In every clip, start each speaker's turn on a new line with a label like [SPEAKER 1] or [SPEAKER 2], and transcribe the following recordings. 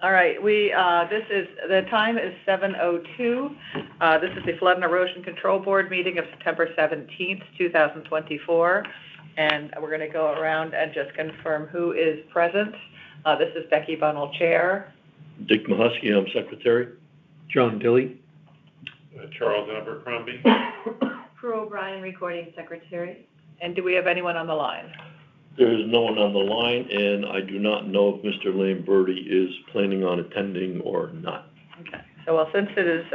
[SPEAKER 1] All right, the time is 7:02. This is the Flood and Erosion Control Board meeting of September 17th, 2024. And we're going to go around and just confirm who is present. This is Becky Bunnell, Chair.
[SPEAKER 2] Dick Mahusky, I'm Secretary.
[SPEAKER 3] John Dilley.
[SPEAKER 4] Charles Abercrombie.
[SPEAKER 5] Prue O'Brien, Recording Secretary.
[SPEAKER 1] And do we have anyone on the line?
[SPEAKER 2] There is no one on the line, and I do not know if Mr. Lamberti is planning on attending or not.
[SPEAKER 1] Okay. So, well, since it is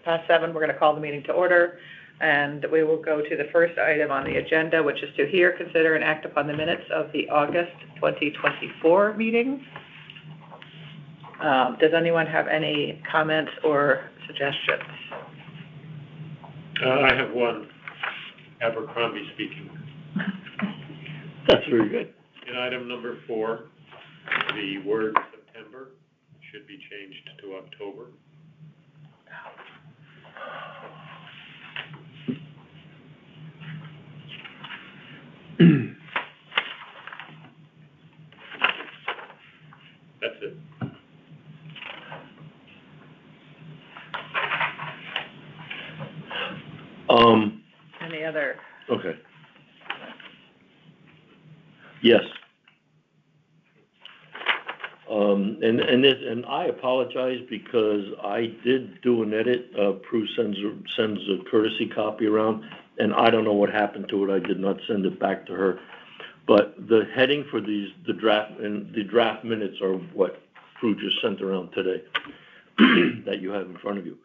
[SPEAKER 1] past 7, we're going to call the meeting to order, and we will go to the first item on the agenda, which is to hear, consider, and act upon the minutes of the August 2024 meeting. Does anyone have any comments or suggestions?
[SPEAKER 4] I have one. Abercrombie speaking.
[SPEAKER 2] That's very good.
[SPEAKER 4] In item number 4, the word September should be changed to October. That's it.
[SPEAKER 1] Any other?
[SPEAKER 2] Okay. Yes. And I apologize because I did do an edit. Prue sends a courtesy copy around, and I don't know what happened to it. I did not send it back to her. But the heading for the draft minutes are what Prue just sent around today that you have in front of you.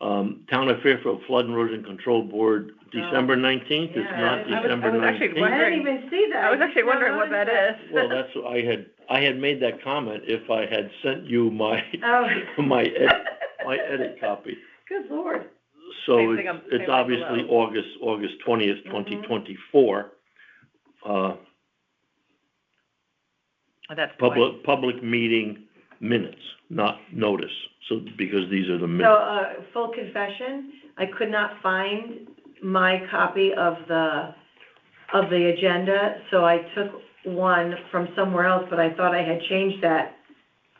[SPEAKER 2] Town of Fairfield Flood and Erosion Control Board, December 19th.
[SPEAKER 5] Yeah,
[SPEAKER 2] It's not December 19th.
[SPEAKER 5] I didn't even see that.
[SPEAKER 1] I was actually wondering what that is.
[SPEAKER 2] Well, that's what I had made that comment if I had sent you my my edit copy.
[SPEAKER 5] Good Lord.
[SPEAKER 2] So it's obviously August 20th, 2024.
[SPEAKER 1] That's
[SPEAKER 2] public meeting minutes, not notice. So because these are the minutes.
[SPEAKER 5] So full confession, I could not find my copy of the agenda, so I took one from somewhere else, but I thought I had changed that,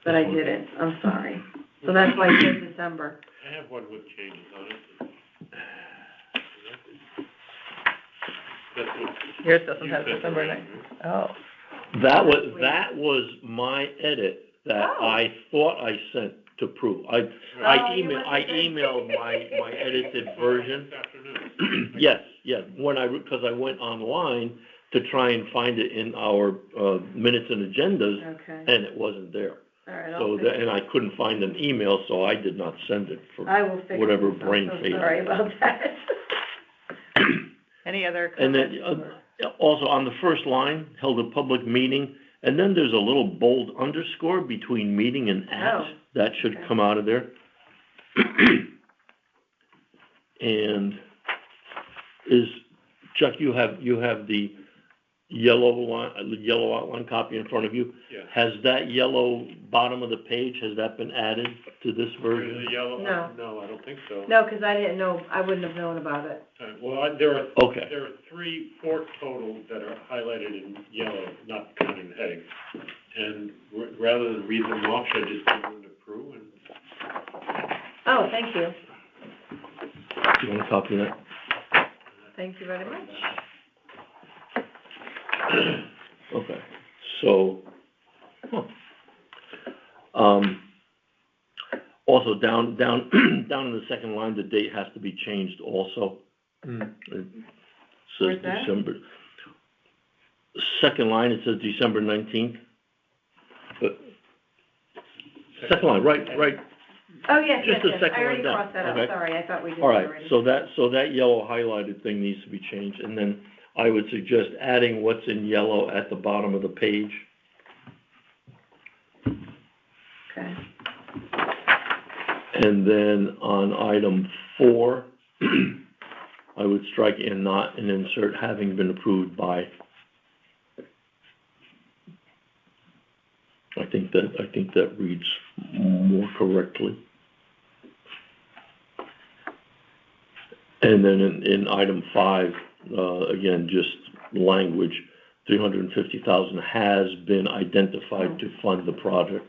[SPEAKER 5] but I didn't. I'm sorry. So that's why it says December.
[SPEAKER 4] I have one with changes on it.
[SPEAKER 1] Yours doesn't have December 9th. Oh.
[SPEAKER 2] That was my edit that I thought I sent to Prue. I emailed my edited version. Yes. Because I went online to try and find it in our minutes and agendas, and it wasn't there.
[SPEAKER 5] All right,
[SPEAKER 2] so and I couldn't find an email, so I did not send it for whatever brain fade.
[SPEAKER 5] Sorry about that.
[SPEAKER 1] Any other
[SPEAKER 2] comments?
[SPEAKER 1] And
[SPEAKER 2] then also on the first line, held a public meeting, and then there's a little bold underscore between meeting and at. That should come out of there. And Chuck, you have the yellow outline copy in front of you.
[SPEAKER 4] Yeah.
[SPEAKER 2] Has that yellow bottom of the page, has that been added to this version?
[SPEAKER 4] The yellow?
[SPEAKER 5] No,
[SPEAKER 4] I don't think so.
[SPEAKER 5] No, because I didn't know. I wouldn't have known about it.
[SPEAKER 4] Well, there are 4 total that are highlighted in yellow, not counting the heading. And rather than read them off, should I just give them to Prue?
[SPEAKER 5] Oh, thank you.
[SPEAKER 2] Do you want to copy that?
[SPEAKER 5] Thank you very much.
[SPEAKER 2] Okay, so, also down in the second line, the date has to be changed also. It says December. Second line, it says December 19th. But second line, right.
[SPEAKER 5] Oh, yes,
[SPEAKER 2] just the second
[SPEAKER 5] I already
[SPEAKER 2] line down.
[SPEAKER 5] crossed that out. Sorry, I thought we did
[SPEAKER 2] All right,
[SPEAKER 5] already.
[SPEAKER 2] so that yellow highlighted thing needs to be changed, and then I would suggest adding what's in yellow at the bottom of the page.
[SPEAKER 5] Okay.
[SPEAKER 2] And then on item 4, I would strike and not and insert having been approved by. I think that reads more correctly. And then in item 5, again, just language, $350,000 has been identified to fund the project.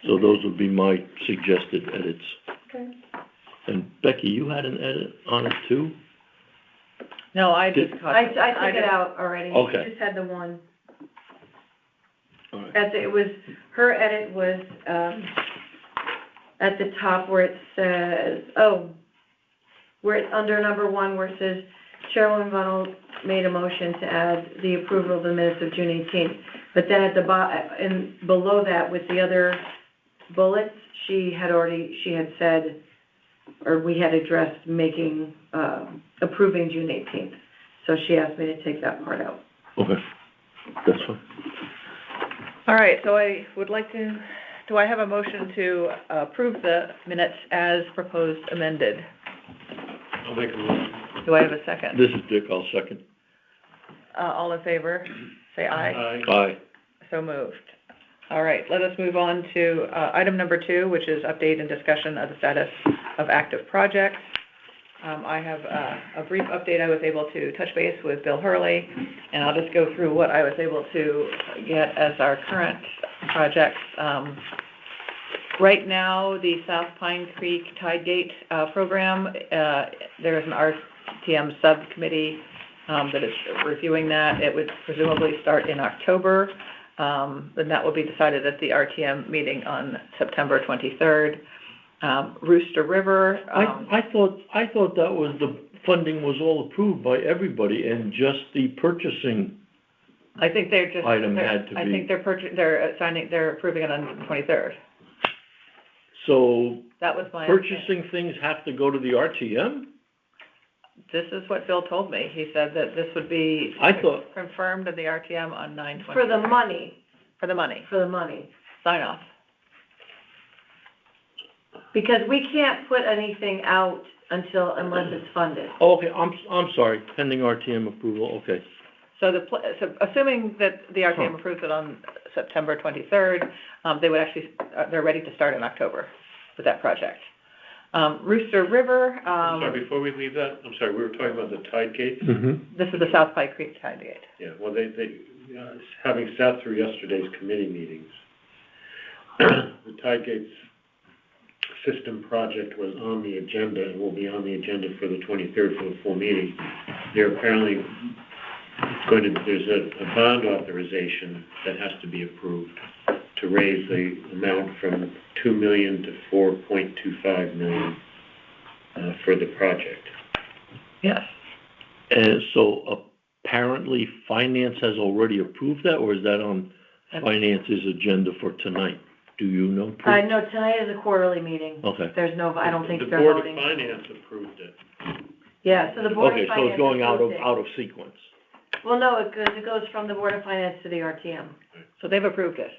[SPEAKER 2] So those would be my suggested edits.
[SPEAKER 5] Okay.
[SPEAKER 2] And Becky, you had an edit on it too?
[SPEAKER 1] No, I just caught.
[SPEAKER 5] I took it out already.
[SPEAKER 2] Okay.
[SPEAKER 5] Just had the one.
[SPEAKER 2] All right.
[SPEAKER 5] Her edit was, at the top where it says, where it's under number 1, where it says, Chairwoman Bunnell made a motion to add the approval of the minutes of June 18th. But then at the and below that with the other bullets, she had said, or we had addressed making, approving June 18th. So she asked me to take that part out.
[SPEAKER 2] Okay, that's fine.
[SPEAKER 1] All right, so I would like to, do I have a motion to approve the minutes as proposed amended?
[SPEAKER 4] I'll make a motion.
[SPEAKER 1] Do I have a second?
[SPEAKER 2] This is Dick, I'll second.
[SPEAKER 1] All in favor, say aye.
[SPEAKER 4] Aye.
[SPEAKER 2] Aye.
[SPEAKER 1] So moved. All right, let us move on to item number 2, which is update and discussion of the status of active projects. I have a brief update. I was able to touch base with Bill Hurley, and I'll just go through what I was able to get as our current projects. Right now, the South Pine Creek Tidegate program, there is an RTM subcommittee that is reviewing that. It would presumably start in October, and that will be decided at the RTM meeting on September 23rd. Rooster River.
[SPEAKER 2] I thought that was, the funding was all approved by everybody and just the purchasing
[SPEAKER 1] I think they're just.
[SPEAKER 2] item had to be.
[SPEAKER 1] I think they're approving it on the 23rd.
[SPEAKER 2] So
[SPEAKER 1] That was my.
[SPEAKER 2] purchasing things have to go to the RTM?
[SPEAKER 1] This is what Bill told me. He said that this would be
[SPEAKER 2] I thought,
[SPEAKER 1] confirmed at the RTM on 9/20.
[SPEAKER 5] For the money.
[SPEAKER 1] For the money,
[SPEAKER 5] For the money.
[SPEAKER 1] sign off.
[SPEAKER 5] Because we can't put anything out unless it's funded.
[SPEAKER 2] oh, okay, I'm sorry, pending RTM approval, okay.
[SPEAKER 1] So so assuming that the RTM
[SPEAKER 2] Huh.
[SPEAKER 1] approves it on September 23rd, they would actually, they're ready to start in October with that project. Rooster River,
[SPEAKER 4] I'm sorry, before we leave that, I'm sorry, we were talking about the tide gates?
[SPEAKER 2] Mm-hmm.
[SPEAKER 1] this is the South Pine Creek Tidegate.
[SPEAKER 4] Yeah, well, they, having sat through yesterday's committee meetings, the tide gates system project was on the agenda and will be on the agenda for the 23rd for the full meeting. They're apparently there's a bond authorization that has to be approved to raise the amount from 2 million to 4.25 million for the project.
[SPEAKER 1] Yes.
[SPEAKER 2] And so apparently finance has already approved that, or is that on finance's agenda for tonight? Do you know?
[SPEAKER 5] No, tonight is a quarterly meeting.
[SPEAKER 2] Okay.
[SPEAKER 5] There's no, I don't think they're
[SPEAKER 4] The Board
[SPEAKER 5] voting.
[SPEAKER 4] of Finance approved it.
[SPEAKER 5] Yeah, so the Board
[SPEAKER 2] Okay,
[SPEAKER 5] of
[SPEAKER 2] so
[SPEAKER 5] Finance
[SPEAKER 2] it's going
[SPEAKER 5] approved it.
[SPEAKER 2] out of sequence.
[SPEAKER 5] Well, no, it goes from the Board of Finance to the RTM.
[SPEAKER 1] So they've approved it,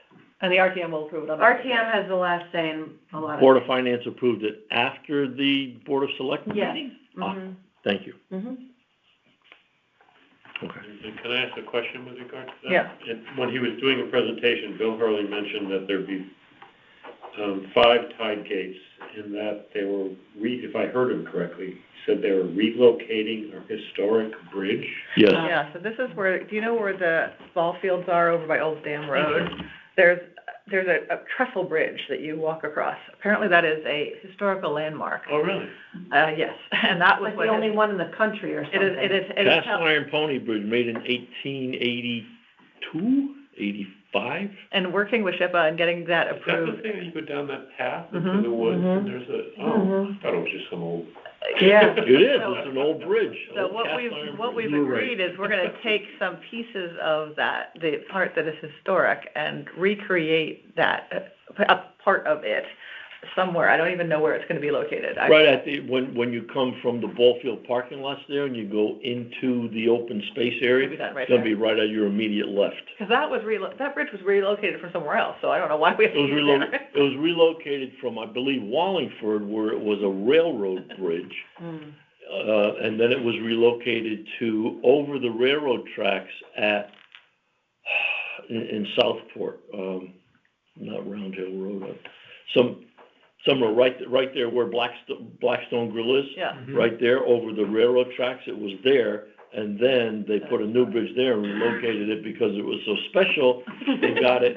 [SPEAKER 1] and the RTM will approve it on the.
[SPEAKER 5] RTM has the last say in a lot of
[SPEAKER 2] Board
[SPEAKER 5] things.
[SPEAKER 2] of Finance approved it after the Board of Selectmen
[SPEAKER 5] Yes.
[SPEAKER 2] meeting?
[SPEAKER 5] Mm-hmm.
[SPEAKER 2] Thank you.
[SPEAKER 5] Mm-hmm.
[SPEAKER 2] Okay.
[SPEAKER 4] And can I ask a question with regard to that?
[SPEAKER 1] Yeah.
[SPEAKER 4] When he was doing a presentation, Bill Hurley mentioned that there'd be 5 tide gates, and that they were, if I heard him correctly, he said they were relocating a historic bridge.
[SPEAKER 2] Yes.
[SPEAKER 1] Yeah, so this is where, do you know where the ball fields are over by Old Dam Road? There's a trestle bridge that you walk across. Apparently that is a historical landmark.
[SPEAKER 4] Oh, really?
[SPEAKER 1] Yes, and that was
[SPEAKER 5] Like
[SPEAKER 1] what.
[SPEAKER 5] the only one in the country or something.
[SPEAKER 1] It is.
[SPEAKER 2] Cast iron pony bridge made in 1882, 85?
[SPEAKER 1] And working with SHPA and getting that
[SPEAKER 4] Is that the
[SPEAKER 1] approved.
[SPEAKER 4] thing, that you go down that path into
[SPEAKER 1] Mhm.
[SPEAKER 4] the woods,
[SPEAKER 5] Mhm.
[SPEAKER 4] and there's I thought it was just some old.
[SPEAKER 5] Yeah.
[SPEAKER 2] It is, it's an old bridge.
[SPEAKER 1] So
[SPEAKER 2] old
[SPEAKER 1] what
[SPEAKER 2] cast
[SPEAKER 1] we've,
[SPEAKER 2] iron
[SPEAKER 1] what
[SPEAKER 2] bridge.
[SPEAKER 1] we've
[SPEAKER 2] You were right.
[SPEAKER 1] agreed is we're gonna take some pieces of that, the part that is historic, and recreate that, a part of it somewhere. I don't even know where it's gonna be located.
[SPEAKER 2] Right at when you come from the ball field parking lots there and you go into the open space area,
[SPEAKER 1] Maybe that right
[SPEAKER 2] it's gonna
[SPEAKER 1] there.
[SPEAKER 2] be right at your immediate left.
[SPEAKER 1] Because that bridge was relocated from somewhere else, so I don't know why we have
[SPEAKER 2] It
[SPEAKER 1] to
[SPEAKER 2] was,
[SPEAKER 1] use
[SPEAKER 2] it was relocated from, I believe, Wallingford, where it was a railroad bridge. And then it was relocated to over the railroad tracks in Southport, not Round Hill Road, somewhere right there where Blackstone Grill is.
[SPEAKER 1] Yeah.
[SPEAKER 2] Right there over the railroad tracks, it was there, and then they put a new bridge there and relocated it because it was so special. They got it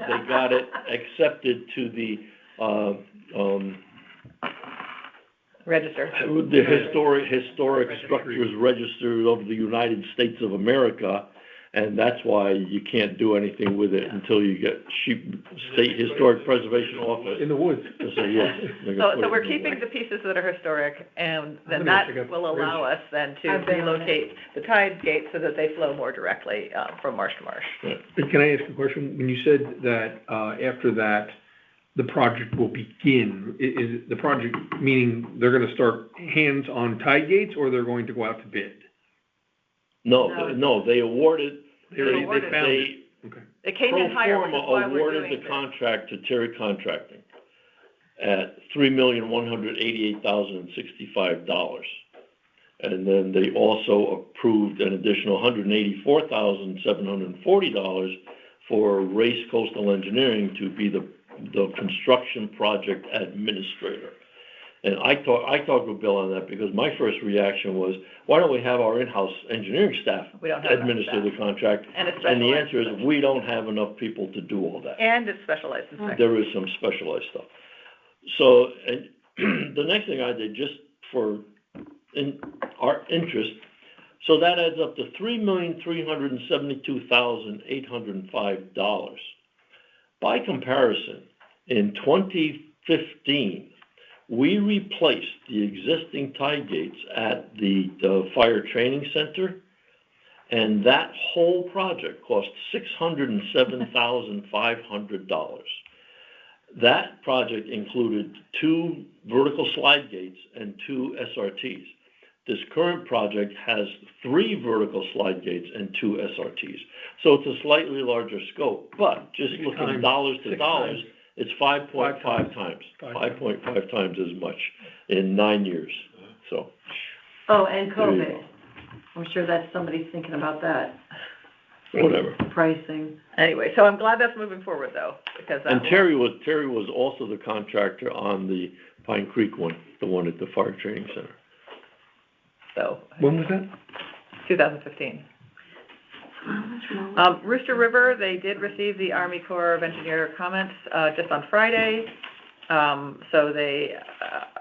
[SPEAKER 2] accepted to the
[SPEAKER 1] Register.
[SPEAKER 2] The Historic Structures Register of the United States of America, and that's why you can't do anything with it until you get State Historic Preservation Office.
[SPEAKER 3] In the woods.
[SPEAKER 2] To say, yes.
[SPEAKER 1] So we're keeping the pieces that are historic, and then that will allow us then to relocate the tide gates so that they flow more directly from marsh to marsh.
[SPEAKER 3] Can I ask a question? When you said that after that, the project will begin, is the project meaning they're gonna start hands on tide gates, or they're going to go out to bid?
[SPEAKER 2] No, they awarded,
[SPEAKER 3] They found it. Okay.
[SPEAKER 1] It came in higher, which is why we're
[SPEAKER 2] awarded
[SPEAKER 1] doing
[SPEAKER 2] the
[SPEAKER 1] this.
[SPEAKER 2] contract to Terry Contracting at $3,188,065. And then they also approved an additional $184,740 for Race Coastal Engineering to be the construction project administrator. And I talked with Bill on that because my first reaction was, why don't we have our in-house engineering staff
[SPEAKER 1] We don't have enough
[SPEAKER 2] administer the
[SPEAKER 1] staff.
[SPEAKER 2] contract?
[SPEAKER 1] And it's
[SPEAKER 2] And the
[SPEAKER 1] specialized.
[SPEAKER 2] answer is, we don't have enough people to do all that.
[SPEAKER 1] And it's specialized inspection.
[SPEAKER 2] There is some specialized stuff. So, and the next thing I did, just for our interest, so that adds up to $3,372,805. By comparison, in 2015, we replaced the existing tide gates at the Fire Training Center, and that whole project cost $607,500. That project included 2 vertical slide gates and 2 SRTs. This current project has 3 vertical slide gates and 2 SRTs. So it's a slightly larger scope, but just looking dollars to dollars, it's 5.5 times, 5.5 times as much in 9 years, so.
[SPEAKER 5] Oh, and COVID. I'm sure that somebody's thinking about that.
[SPEAKER 2] Whatever.
[SPEAKER 5] Pricing.
[SPEAKER 1] Anyway, so I'm glad that's moving forward though, because that
[SPEAKER 2] And
[SPEAKER 1] will-
[SPEAKER 2] Terry was also the contractor on the Pine Creek one, the one at the Fire Training Center.
[SPEAKER 1] So,
[SPEAKER 3] When was that?
[SPEAKER 1] 2015. Rooster River, they did receive the Army Corps of Engineer comments, just on Friday. So they,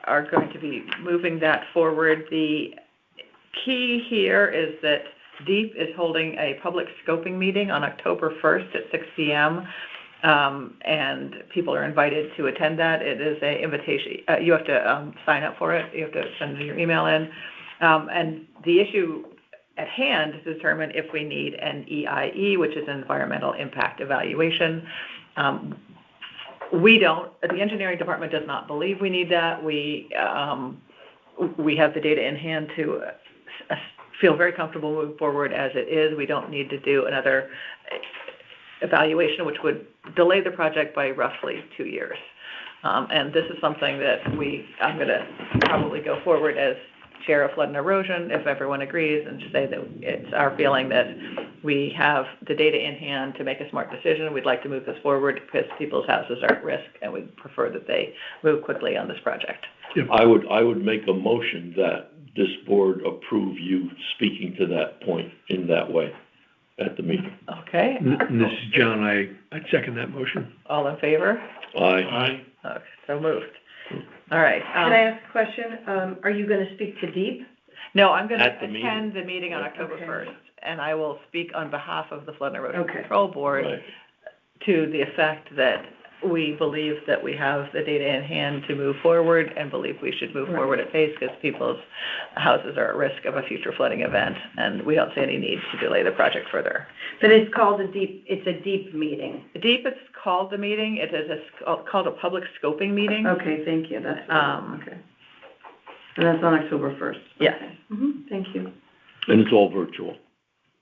[SPEAKER 1] are going to be moving that forward. The key here is that DEEP is holding a public scoping meeting on October 1st at 6 p.m. And people are invited to attend that. It is a invitation. You have to sign up for it. You have to send your email in. And the issue at hand is to determine if we need an EIE, which is an environmental impact evaluation. We don't. The engineering department does not believe we need that. We have the data in hand to feel very comfortable moving forward as it is. We don't need to do another evaluation, which would delay the project by roughly 2 years. And this is something that I'm going to probably go forward as Chair of Flood and Erosion, if everyone agrees, and say that it's our feeling that we have the data in hand to make a smart decision. We'd like to move this forward because people's houses are at risk, and we prefer that they move quickly on this project.
[SPEAKER 2] I would make a motion that this board approve you speaking to that point in that way at the meeting.
[SPEAKER 1] Okay.
[SPEAKER 3] And this is John, I'd second that motion.
[SPEAKER 1] All in favor?
[SPEAKER 2] Aye.
[SPEAKER 1] Okay, so moved. All right.
[SPEAKER 5] Can I ask a question? Are you gonna speak to DEEP?
[SPEAKER 1] No, I'm going to
[SPEAKER 2] At the meeting.
[SPEAKER 1] attend the meeting on October
[SPEAKER 5] Okay.
[SPEAKER 1] 1st, and I will speak on behalf of the Flood and Erosion
[SPEAKER 5] Okay.
[SPEAKER 1] Control Board
[SPEAKER 2] Right.
[SPEAKER 1] to the effect that we believe that we have the data in hand to move forward and believe we should move
[SPEAKER 5] Right.
[SPEAKER 1] forward at pace because people's houses are at risk of a future flooding event, and we don't see any need to delay the project further.
[SPEAKER 5] But it's called it's a DEEP meeting.
[SPEAKER 1] DEEP is called the meeting. It is called a public scoping meeting.
[SPEAKER 5] Okay, thank you, that's,
[SPEAKER 1] Um,
[SPEAKER 5] okay. And that's on October 1st?
[SPEAKER 1] Yes.
[SPEAKER 5] Thank you.
[SPEAKER 2] And it's all virtual.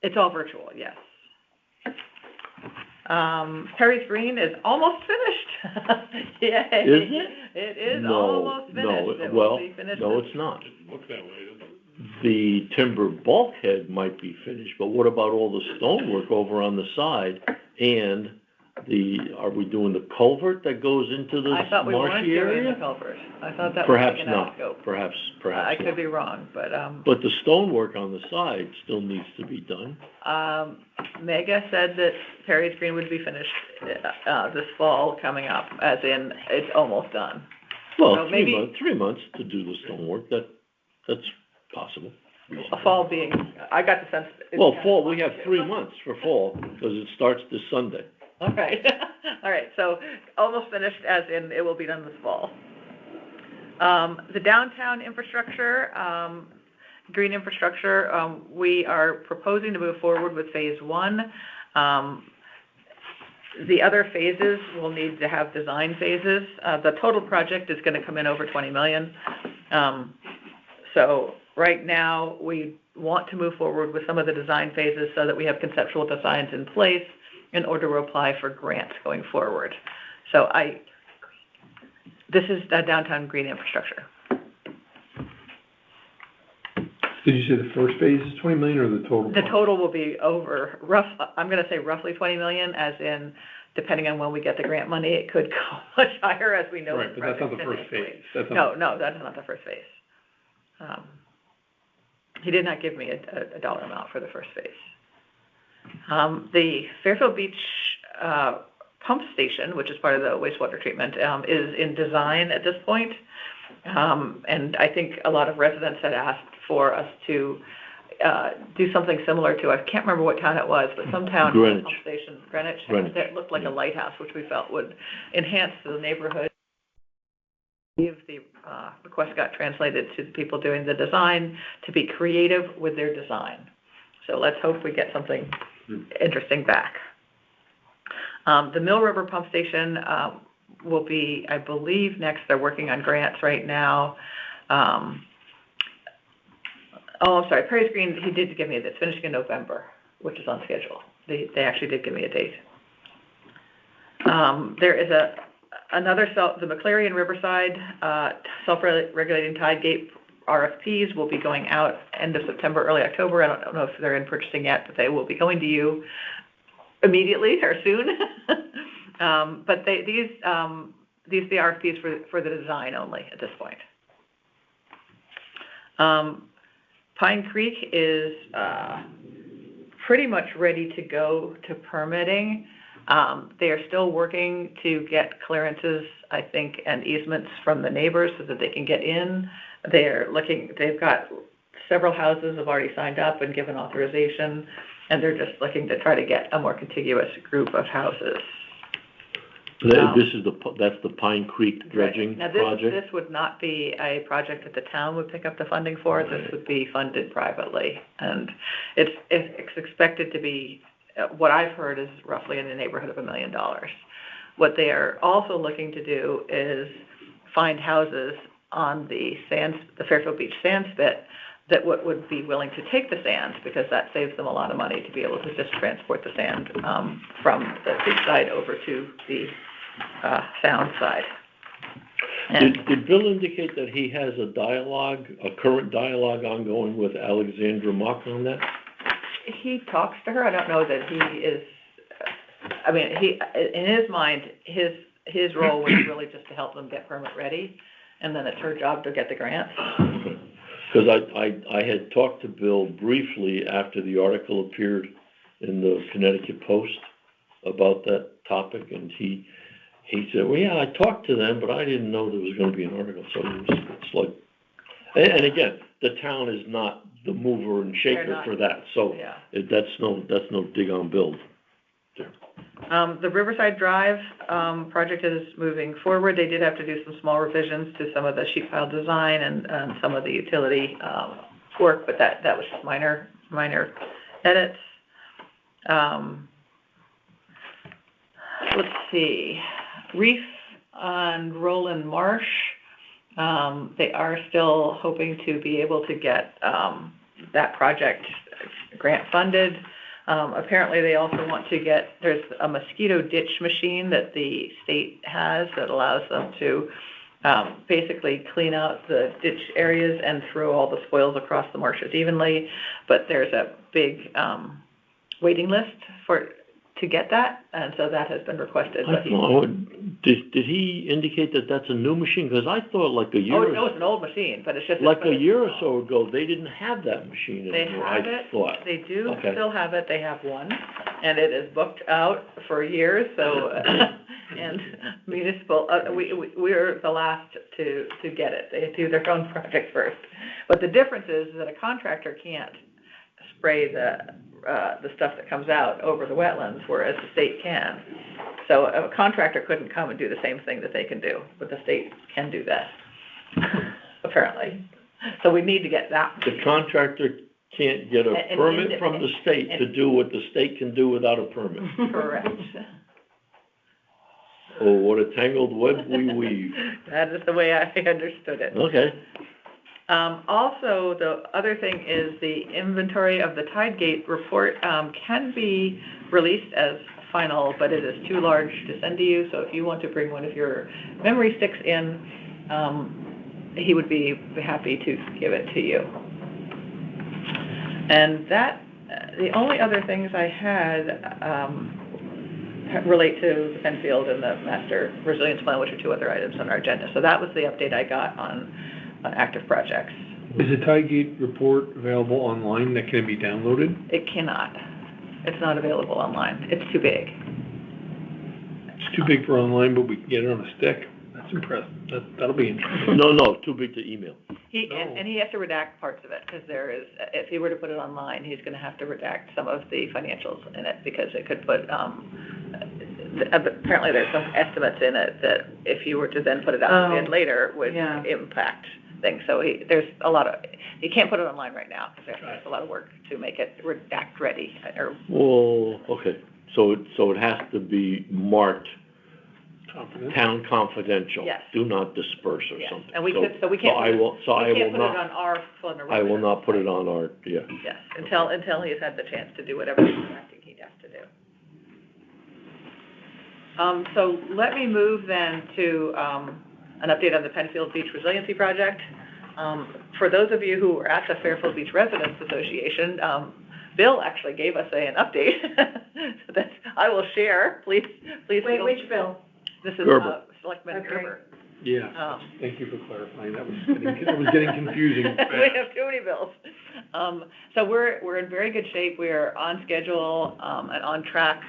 [SPEAKER 1] It's all virtual, yes. Perry's Green is almost finished. Yay.
[SPEAKER 2] Is it?
[SPEAKER 1] It is
[SPEAKER 2] No,
[SPEAKER 1] almost finished.
[SPEAKER 2] no,
[SPEAKER 1] It
[SPEAKER 2] well,
[SPEAKER 1] will be finished.
[SPEAKER 2] no, it's not.
[SPEAKER 4] Look that way, doesn't it?
[SPEAKER 2] The timber bulkhead might be finished, but what about all the stonework over on the side and are we doing the culvert that goes into the
[SPEAKER 1] I thought we weren't
[SPEAKER 2] marshy
[SPEAKER 1] doing the
[SPEAKER 2] area?
[SPEAKER 1] culvert. I thought that was
[SPEAKER 2] Perhaps
[SPEAKER 1] taken out of
[SPEAKER 2] not,
[SPEAKER 1] scope.
[SPEAKER 2] perhaps
[SPEAKER 1] I
[SPEAKER 2] not.
[SPEAKER 1] could be wrong, but,
[SPEAKER 2] But the stonework on the side still needs to be done.
[SPEAKER 1] Mega said that Perry's Green would be finished, this fall coming up, as in, it's almost done.
[SPEAKER 2] Well,
[SPEAKER 1] So maybe-
[SPEAKER 2] 3 months to do the stonework, that's possible.
[SPEAKER 1] Fall being, I got the sense.
[SPEAKER 2] Well, fall, we have 3 months for fall, because it starts this Sunday.
[SPEAKER 1] Okay, all right, so almost finished, as in it will be done this fall. The downtown infrastructure, green infrastructure, we are proposing to move forward with phase 1. The other phases will need to have design phases. The total project is gonna come in over 20 million. So right now, we want to move forward with some of the design phases so that we have conceptual designs in place in order to apply for grants going forward. So this is the downtown green infrastructure.
[SPEAKER 3] Did you say the first phase is 20 million or the total?
[SPEAKER 1] The total will be over I'm gonna say roughly 20 million, as in, depending on when we get the grant money, it could go much higher, as we know.
[SPEAKER 3] Right, but that's not the first phase. That's
[SPEAKER 1] No, that's not the first phase. He did not give me a dollar amount for the first phase. The Fairfield Beach pump station, which is part of the wastewater treatment, is in design at this point. And I think a lot of residents had asked for us to do something similar to, I can't remember what town it was, but some town had a pump station, Greenwich, that looked like a lighthouse, which we felt would enhance the neighborhood. If the request got translated to the people doing the design, to be creative with their design. So let's hope we get something interesting back. The Mill River Pump Station will be, I believe, next. They're working on grants right now. I'm sorry, Perry's Green, he did give me, that's finishing in November, which is on schedule. They actually did give me a date. There is another, the McCleary and Riverside self-regulating tide gate RFPs will be going out end of September, early October. I don't know if they're in purchasing yet, but they will be going to you immediately or soon. But these are the RFPs for the design only at this point. Pine Creek is pretty much ready to go to permitting. They are still working to get clearances, I think, and easements from the neighbors so that they can get in. They've got several houses have already signed up and given authorization, and they're just looking to try to get a more contiguous group of houses.
[SPEAKER 2] That's the Pine Creek dredging project?
[SPEAKER 1] Now, this would not be a project that the town would pick up the funding for. This would be funded privately, and it's expected to be, what I've heard is roughly in the neighborhood of $1 million. What they are also looking to do is find houses on the Fairfield Beach sand spit that would be willing to take the sand, because that saves them a lot of money to be able to just transport the sand from the creek side over to the sound side.
[SPEAKER 2] Did Bill indicate that he has a current dialogue ongoing with Alexandra Mock on that?
[SPEAKER 1] He talks to her. I don't know that he is, in his mind, his role was really just to help them get permit ready, and then it's her job to get the grant.
[SPEAKER 2] Because I had talked to Bill briefly after the article appeared in the Connecticut Post about that topic, and he said, well, yeah, I talked to them, but I didn't know there was going to be an article. So it's like, and again, the town is not the mover and shaker for that, so yeah. That's no dig on Bill.
[SPEAKER 1] The Riverside Drive project is moving forward. They did have to do some small revisions to some of the sheet pile design and some of the utility work, but that was just minor edits. Let's see, Reef on Roland Marsh. They are still hoping to be able to get that project grant funded. Apparently they also want to there's a mosquito ditch machine that the state has that allows them to basically clean out the ditch areas and throw all the spoils across the marshes evenly. But there's a big waiting list to get that, and so that has been requested.
[SPEAKER 2] I thought, did he indicate that that's a new machine? Because I thought like a year.
[SPEAKER 1] Oh, no, it's an old machine, but it's just.
[SPEAKER 2] Like a year or so ago, they didn't have that machine
[SPEAKER 1] They
[SPEAKER 2] anymore,
[SPEAKER 1] have
[SPEAKER 2] I
[SPEAKER 1] it,
[SPEAKER 2] thought.
[SPEAKER 1] they do
[SPEAKER 2] Okay.
[SPEAKER 1] still have it, they have one, and it is booked out for years, so, and municipal, we're the last to get it. They do their own project first. But the difference is that a contractor can't spray the stuff that comes out over the wetlands, whereas the state can. So a contractor couldn't come and do the same thing that they can do, but the state can do that, apparently. So we need to get that.
[SPEAKER 2] The contractor can't get a permit from the state to do what the state can do without a permit.
[SPEAKER 1] Correct.
[SPEAKER 2] Oh, what a tangled web we weave.
[SPEAKER 1] That is the way I understood it.
[SPEAKER 2] Okay.
[SPEAKER 1] Also, the other thing is the inventory of the tide gate report can be released as final, but it is too large to send to you, so if you want to bring one of your memory sticks in, he would be happy to give it to you. And that, the only other things I had relate to the Penfield and the Master Resilience Plan, which are two other items on our agenda. So that was the update I got on active projects.
[SPEAKER 3] Is the tide gate report available online that can be downloaded?
[SPEAKER 1] It cannot. It's not available online. It's too big.
[SPEAKER 3] It's too big for online, but we can get it on a stick. That's impressive. That'll be interesting.
[SPEAKER 2] No, too big to email.
[SPEAKER 1] And he has to redact parts of it, because there is, if he were to put it online, he's gonna have to redact some of the financials in it, because it could put, apparently there's some estimates in it that if you were to then put it out to bid later, would impact things. So there's a lot of, he can't put it online right now, because there's a lot of work to make it redact ready, or.
[SPEAKER 2] Well, okay, so it has to be marked town confidential.
[SPEAKER 1] Yes.
[SPEAKER 2] Do not disperse or
[SPEAKER 1] Yes.
[SPEAKER 2] something.
[SPEAKER 1] And we can't put it on our flood and
[SPEAKER 2] I will not put it on our, yeah.
[SPEAKER 1] Yes, until he's had the chance to do whatever contracting he has to do. So let me move then to, an update on the Penfield Beach Resiliency Project. For those of you who were at the Fairfield Beach Residents Association, Bill actually gave us an update that I will share. Please.
[SPEAKER 5] Wait, which Bill?
[SPEAKER 1] This is Selectman Gerber.
[SPEAKER 3] Yeah, thank you for clarifying. That was getting confusing.
[SPEAKER 1] We have too many bills. So we're in very good shape. We are on schedule and on track.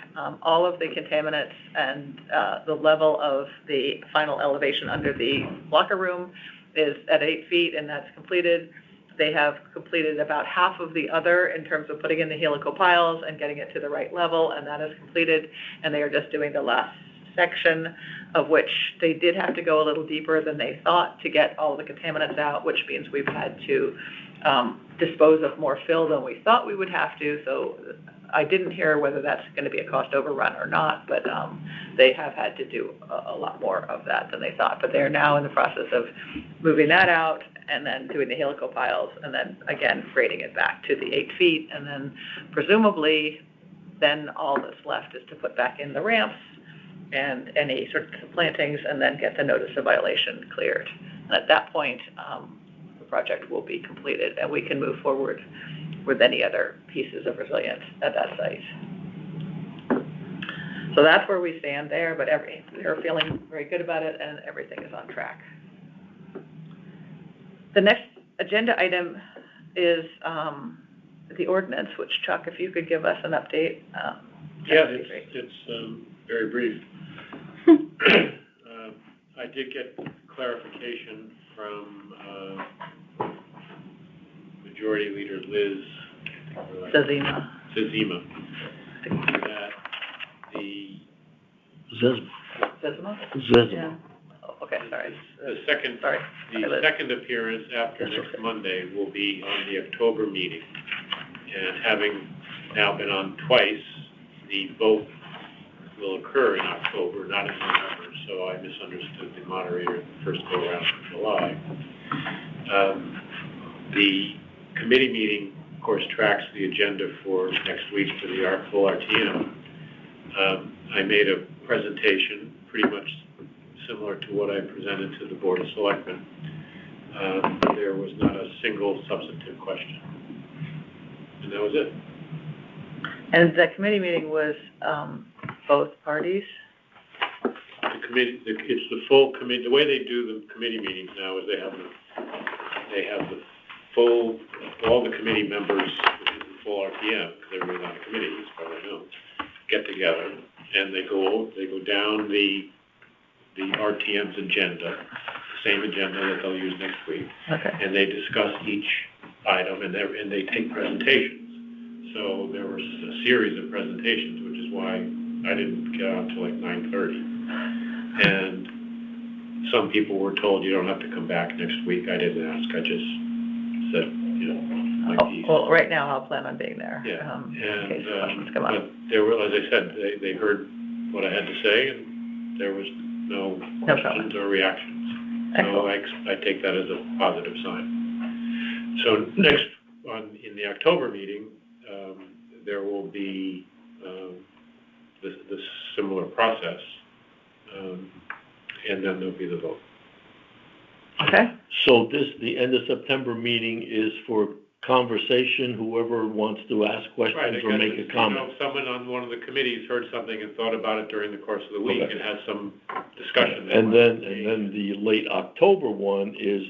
[SPEAKER 1] All of the contaminants and the level of the final elevation under the locker room is at 8 feet, and that's completed. They have completed about half of the other in terms of putting in the helical piles and getting it to the right level, and that is completed. And they are just doing the last section, of which they did have to go a little deeper than they thought to get all the contaminants out, which means we've had to dispose of more fill than we thought we would have to. So I didn't hear whether that's going to be a cost overrun or not, but they have had to do a lot more of that than they thought. But they're now in the process of moving that out and then doing the helical piles and then again grading it back to the 8 feet, and then presumably then all that's left is to put back in the ramps and any sort of plantings, and then get the notice of violation cleared. And at that point, the project will be completed, and we can move forward with any other pieces of resilience at that site. So that's where we stand there, but they're feeling very good about it, and everything is on track. The next agenda item is the ordinance, which Chuck, if you could give us an update.
[SPEAKER 4] Yeah, it's very brief. I did get clarification from Majority Leader Liz
[SPEAKER 1] Zazima.
[SPEAKER 4] That the
[SPEAKER 2] Zesma.
[SPEAKER 1] Yeah. Oh, okay, sorry.
[SPEAKER 4] the second appearance after next Monday will be on the October meeting. And having now been on twice, the vote will occur in October, not in November, so I misunderstood the moderator the first go around in July. The committee meeting, of course, tracks the agenda for next week for the full RTM. I made a presentation pretty much similar to what I presented to the Board of Selectmen. There was not a single substantive question. And that was it.
[SPEAKER 1] And the committee meeting was, both parties?
[SPEAKER 4] The committee, it's the full committee, the way they do the committee meetings now is they have the full, all the committee members, the full RTM, because everybody's on the committee, as far as I know, get together, and they go down the RTM's agenda, same agenda that they'll use next week.
[SPEAKER 1] Okay.
[SPEAKER 4] And they discuss each item, and they take presentations. So there was a series of presentations, which is why I didn't get on until like 9:30. And some people were told you don't have to come back next week. I didn't ask. I just said, might be.
[SPEAKER 1] Well, right now I'll plan on being there.
[SPEAKER 4] Yeah.
[SPEAKER 1] In case questions come up.
[SPEAKER 4] But there were, as I said, they heard what I had to say, and there was no questions or reactions. So I take that as a positive sign. So next, in the October meeting, there will be the similar process, and then there'll be the vote.
[SPEAKER 1] Okay.
[SPEAKER 2] So the end of September meeting is for conversation, whoever wants to ask questions or make a comment.
[SPEAKER 4] Someone on one of the committees heard something and thought about it during the course of the week and has some discussion.
[SPEAKER 2] And then the late October one is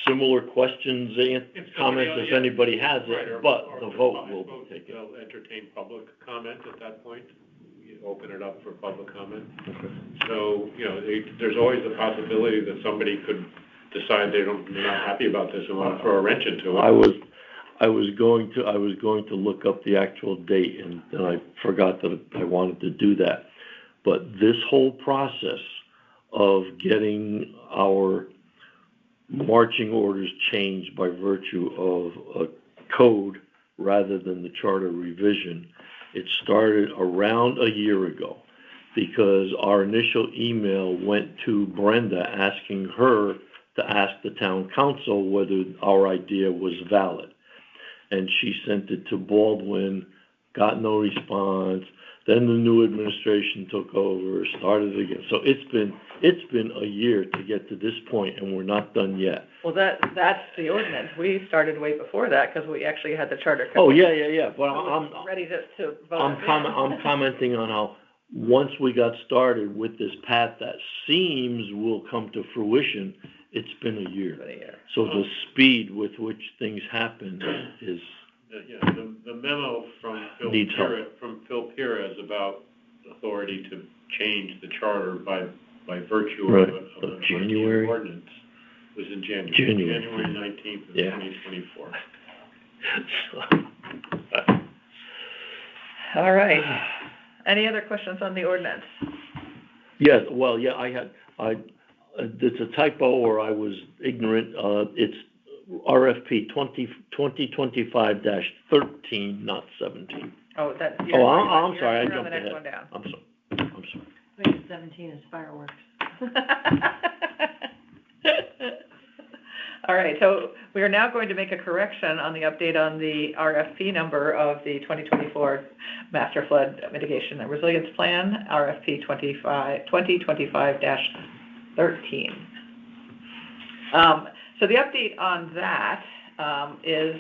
[SPEAKER 2] similar questions and comments if anybody has it, but the vote will be taken.
[SPEAKER 4] They'll entertain public comment at that point. You open it up for public comment.
[SPEAKER 2] Okay.
[SPEAKER 4] So, there's always the possibility that somebody could decide they're not happy about this and want to throw a wrench into it.
[SPEAKER 2] I was going to look up the actual date, and then I forgot that I wanted to do that. But this whole process of getting our marching orders changed by virtue of a code rather than the charter revision, it started around a year ago, because our initial email went to Brenda asking her to ask the town council whether our idea was valid. And she sent it to Baldwin, got no response. Then the new administration took over, started again. So it's been a year to get to this point, and we're not done yet.
[SPEAKER 1] Well, that's the ordinance. We started way before that because we actually had the charter.
[SPEAKER 2] Oh, yeah. But I'm
[SPEAKER 1] ready to vote.
[SPEAKER 2] I'm commenting on how once we got started with this path that seems will come to fruition, it's been a year. So the speed with which things happen is.
[SPEAKER 4] The memo from Phil Perez about authority to change the charter by virtue of a
[SPEAKER 2] January
[SPEAKER 4] ordinance was in January 19th of 2024.
[SPEAKER 1] All right. Any other questions on the ordinance?
[SPEAKER 2] Yes. Well, yeah. It's a typo, or I was ignorant. It's RFP 2025-13, not 17.
[SPEAKER 1] Oh, that's.
[SPEAKER 2] I'm sorry. I jumped ahead. I'm sorry.
[SPEAKER 5] I think 17 is fireworks.
[SPEAKER 1] All right, so we are now going to make a correction on the update on the RFP number of the 2024 Master Flood Mitigation and Resilience Plan, RFP 2025-13. So the update on that is,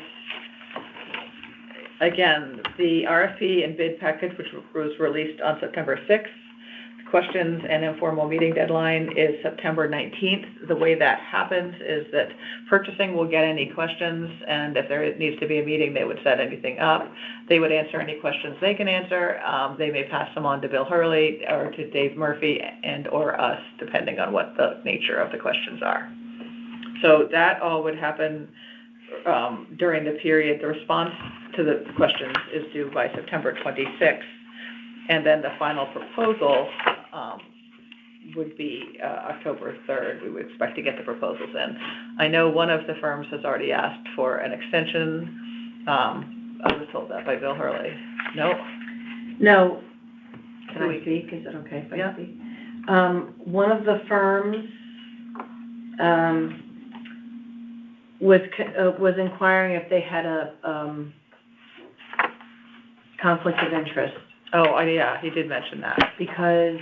[SPEAKER 1] again, the RFP and bid package, which was released on September 6th. Questions and informal meeting deadline is September 19th. The way that happens is that purchasing will get any questions, and if there needs to be a meeting, they would set anything up. They would answer any questions they can answer. They may pass them on to Bill Hurley or to Dave Murphy and or us, depending on what the nature of the questions are. So that all would happen during the period. The response to the questions is due by September 26th. And then the final proposal would be October 3rd. We would expect to get the proposals in. I know one of the firms has already asked for an extension. I was told that by Bill Hurley. No?
[SPEAKER 5] No. Can I speak? Is it okay if I speak? One of the firms was inquiring if they had a conflict of interest.
[SPEAKER 1] Oh, yeah, he did mention that.
[SPEAKER 5] Because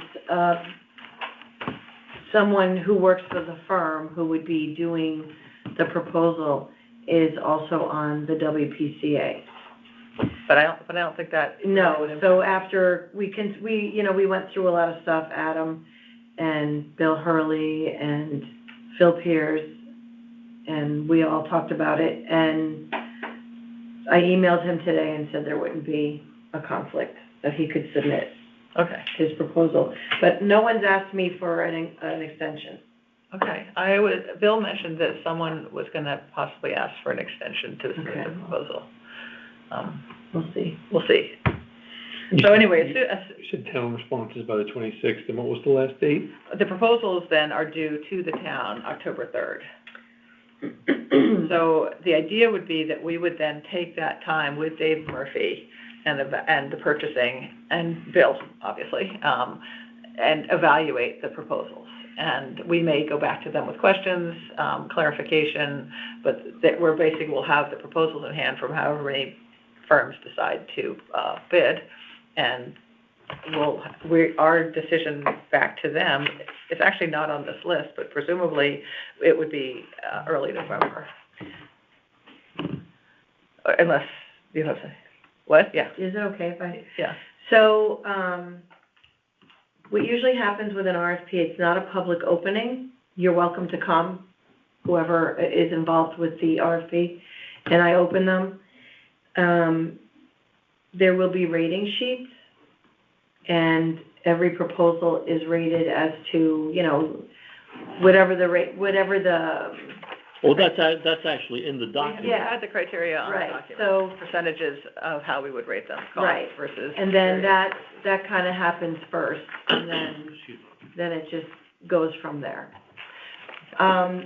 [SPEAKER 5] someone who works for the firm who would be doing the proposal is also on the WPCA.
[SPEAKER 1] But I don't think that.
[SPEAKER 5] No, so after, we went through a lot of stuff, Adam and Bill Hurley and Phil Pierce, and we all talked about it, and I emailed him today and said there wouldn't be a conflict, that he could submit
[SPEAKER 1] Okay,
[SPEAKER 5] his proposal, but no one's asked me for an extension.
[SPEAKER 1] okay. Bill mentioned that someone was gonna possibly ask for an extension to submit the
[SPEAKER 5] Okay.
[SPEAKER 1] proposal.
[SPEAKER 5] We'll see.
[SPEAKER 1] We'll see. So anyway,
[SPEAKER 3] You said town responses by the 26th, and what was the last date?
[SPEAKER 1] the proposals then are due to the town October 3rd. So the idea would be that we would then take that time with Dave Murphy and the purchasing, and Bill, obviously, and evaluate the proposals. And we may go back to them with questions, clarification, but that we'll have the proposals in hand from however many firms decide to bid, and our decision back to them, it's actually not on this list, but presumably it would be early November. Unless you have to, what? Yeah,
[SPEAKER 5] Is it okay if I?
[SPEAKER 1] yeah.
[SPEAKER 5] So, what usually happens with an RFP, it's not a public opening. You're welcome to come, whoever is involved with the RFP, and I open them. There will be rating sheets, and every proposal is rated as to, whatever the rate, whatever the.
[SPEAKER 2] Well, that's actually in the document.
[SPEAKER 1] We had the criteria on the
[SPEAKER 5] Right,
[SPEAKER 1] document,
[SPEAKER 5] so,
[SPEAKER 1] percentages of how we would rate them,
[SPEAKER 5] Right.
[SPEAKER 1] cost versus.
[SPEAKER 5] and then
[SPEAKER 1] period.
[SPEAKER 5] that kind of happens first, and then it just goes from there. So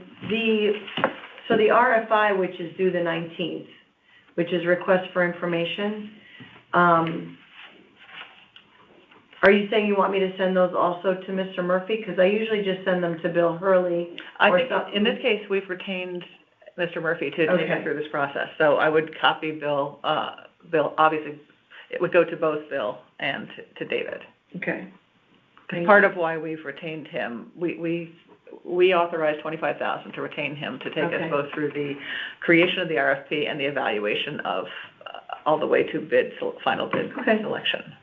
[SPEAKER 5] the RFI, which is due the 19th, which is request for information, are you saying you want me to send those also to Mr. Murphy? Because I usually just send them to Bill Hurley.
[SPEAKER 1] I
[SPEAKER 5] or
[SPEAKER 1] think
[SPEAKER 5] some-
[SPEAKER 1] in this case, we've retained Mr. Murphy to take
[SPEAKER 5] Okay.
[SPEAKER 1] us through this process, so I would copy Bill, obviously, it would go to both Bill and to David.
[SPEAKER 5] Okay.
[SPEAKER 1] Because part of why we've retained him, we authorized $25,000 to retain him to take us
[SPEAKER 5] Okay.
[SPEAKER 1] both through the creation of the RFP and the evaluation of, all the way to final bid
[SPEAKER 5] Okay.
[SPEAKER 1] selection.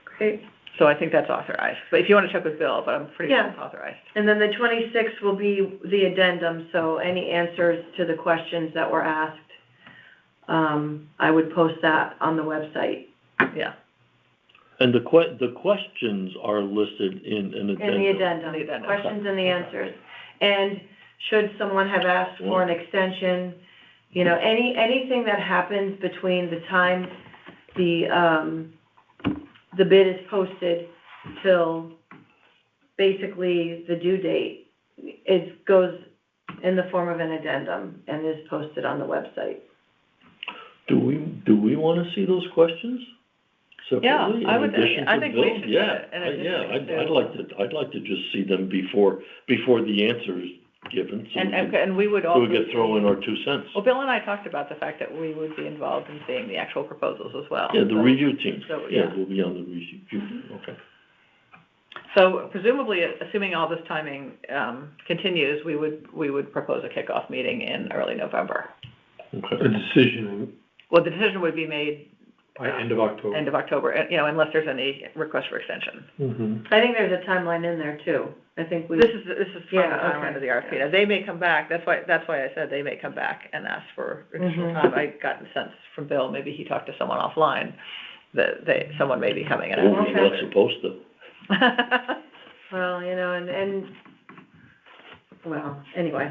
[SPEAKER 5] Great.
[SPEAKER 1] So I think that's authorized, but if you want to check with Bill, but I'm pretty sure
[SPEAKER 5] Yeah.
[SPEAKER 1] it's authorized.
[SPEAKER 5] And then the 26th will be the addendum, so any answers to the questions that were asked, I would post that on the website.
[SPEAKER 1] Yeah.
[SPEAKER 2] And the questions are listed in an addendum.
[SPEAKER 5] In the addendum,
[SPEAKER 1] In the addendum.
[SPEAKER 5] questions and the answers. And should someone have asked for an extension, anything that happens between the time the bid is posted till basically the due date, it goes in the form of an addendum and is posted on the website.
[SPEAKER 2] Do we want to see those questions separately?
[SPEAKER 1] Yeah, I would-
[SPEAKER 2] in addition
[SPEAKER 1] I
[SPEAKER 2] to
[SPEAKER 1] think we
[SPEAKER 2] Bill's?
[SPEAKER 1] should do
[SPEAKER 2] Yeah,
[SPEAKER 1] it in addition to-
[SPEAKER 2] I'd like to just see them before the answer is given, so
[SPEAKER 1] And we would
[SPEAKER 2] so
[SPEAKER 1] also.
[SPEAKER 2] we could throw in our 2 cents.
[SPEAKER 1] Well, Bill and I talked about the fact that we would be involved in seeing the actual proposals as well.
[SPEAKER 2] Yeah, the
[SPEAKER 1] So-
[SPEAKER 2] review team,
[SPEAKER 1] so,
[SPEAKER 2] yeah,
[SPEAKER 1] yeah.
[SPEAKER 2] we'll be on the review team, okay.
[SPEAKER 1] So presumably, assuming all this timing continues, we would propose a kickoff meeting in early November.
[SPEAKER 2] Okay.
[SPEAKER 3] A decision
[SPEAKER 1] Well, the decision would be made
[SPEAKER 3] by end of October.
[SPEAKER 1] end of October, unless there's any request for extension.
[SPEAKER 3] Mm-hmm.
[SPEAKER 5] I think there's a timeline in there too. I think we.
[SPEAKER 1] This is from
[SPEAKER 5] Yeah,
[SPEAKER 1] the timeline
[SPEAKER 5] okay.
[SPEAKER 1] of the RFP. Now, they may come back, that's why I said they may come back and ask for additional
[SPEAKER 5] Mhm.
[SPEAKER 1] time. I got the sense from Bill, maybe he talked to someone offline, that someone may be coming and
[SPEAKER 2] Oh, we're
[SPEAKER 1] asking.
[SPEAKER 2] not supposed to.
[SPEAKER 5] Well, well, anyway.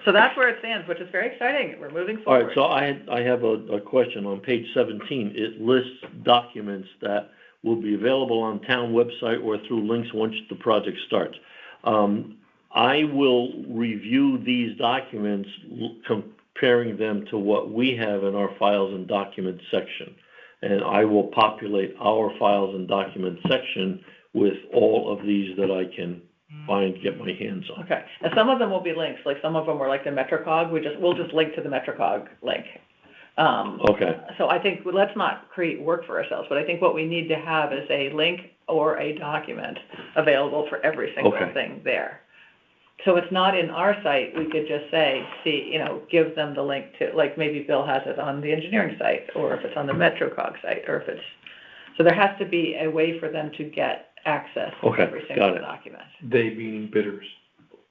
[SPEAKER 1] So that's where it stands, which is very exciting. We're moving
[SPEAKER 2] All
[SPEAKER 1] forward.
[SPEAKER 2] right, so I have a question. On page 17, it lists documents that will be available on town website or through links once the project starts. I will review these documents, comparing them to what we have in our files and documents section. And I will populate our files and documents section with all of these that I can find, get my hands on.
[SPEAKER 1] Okay, and some of them will be links, like some of them were like the MetroCog, we'll just link to the MetroCog link.
[SPEAKER 2] Okay,
[SPEAKER 1] So I think, let's not create work for ourselves, but I think what we need to have is a link or a document available for every single
[SPEAKER 2] Okay.
[SPEAKER 1] thing there. So it's not in our site, we could just say, see, give them the link to, like, maybe Bill has it on the engineering site, or if it's on the MetroCog site, or if it's, so there has to be a way for them to get access to
[SPEAKER 2] Okay,
[SPEAKER 1] every
[SPEAKER 2] got
[SPEAKER 1] single
[SPEAKER 2] it.
[SPEAKER 1] document.
[SPEAKER 3] They meaning bidders.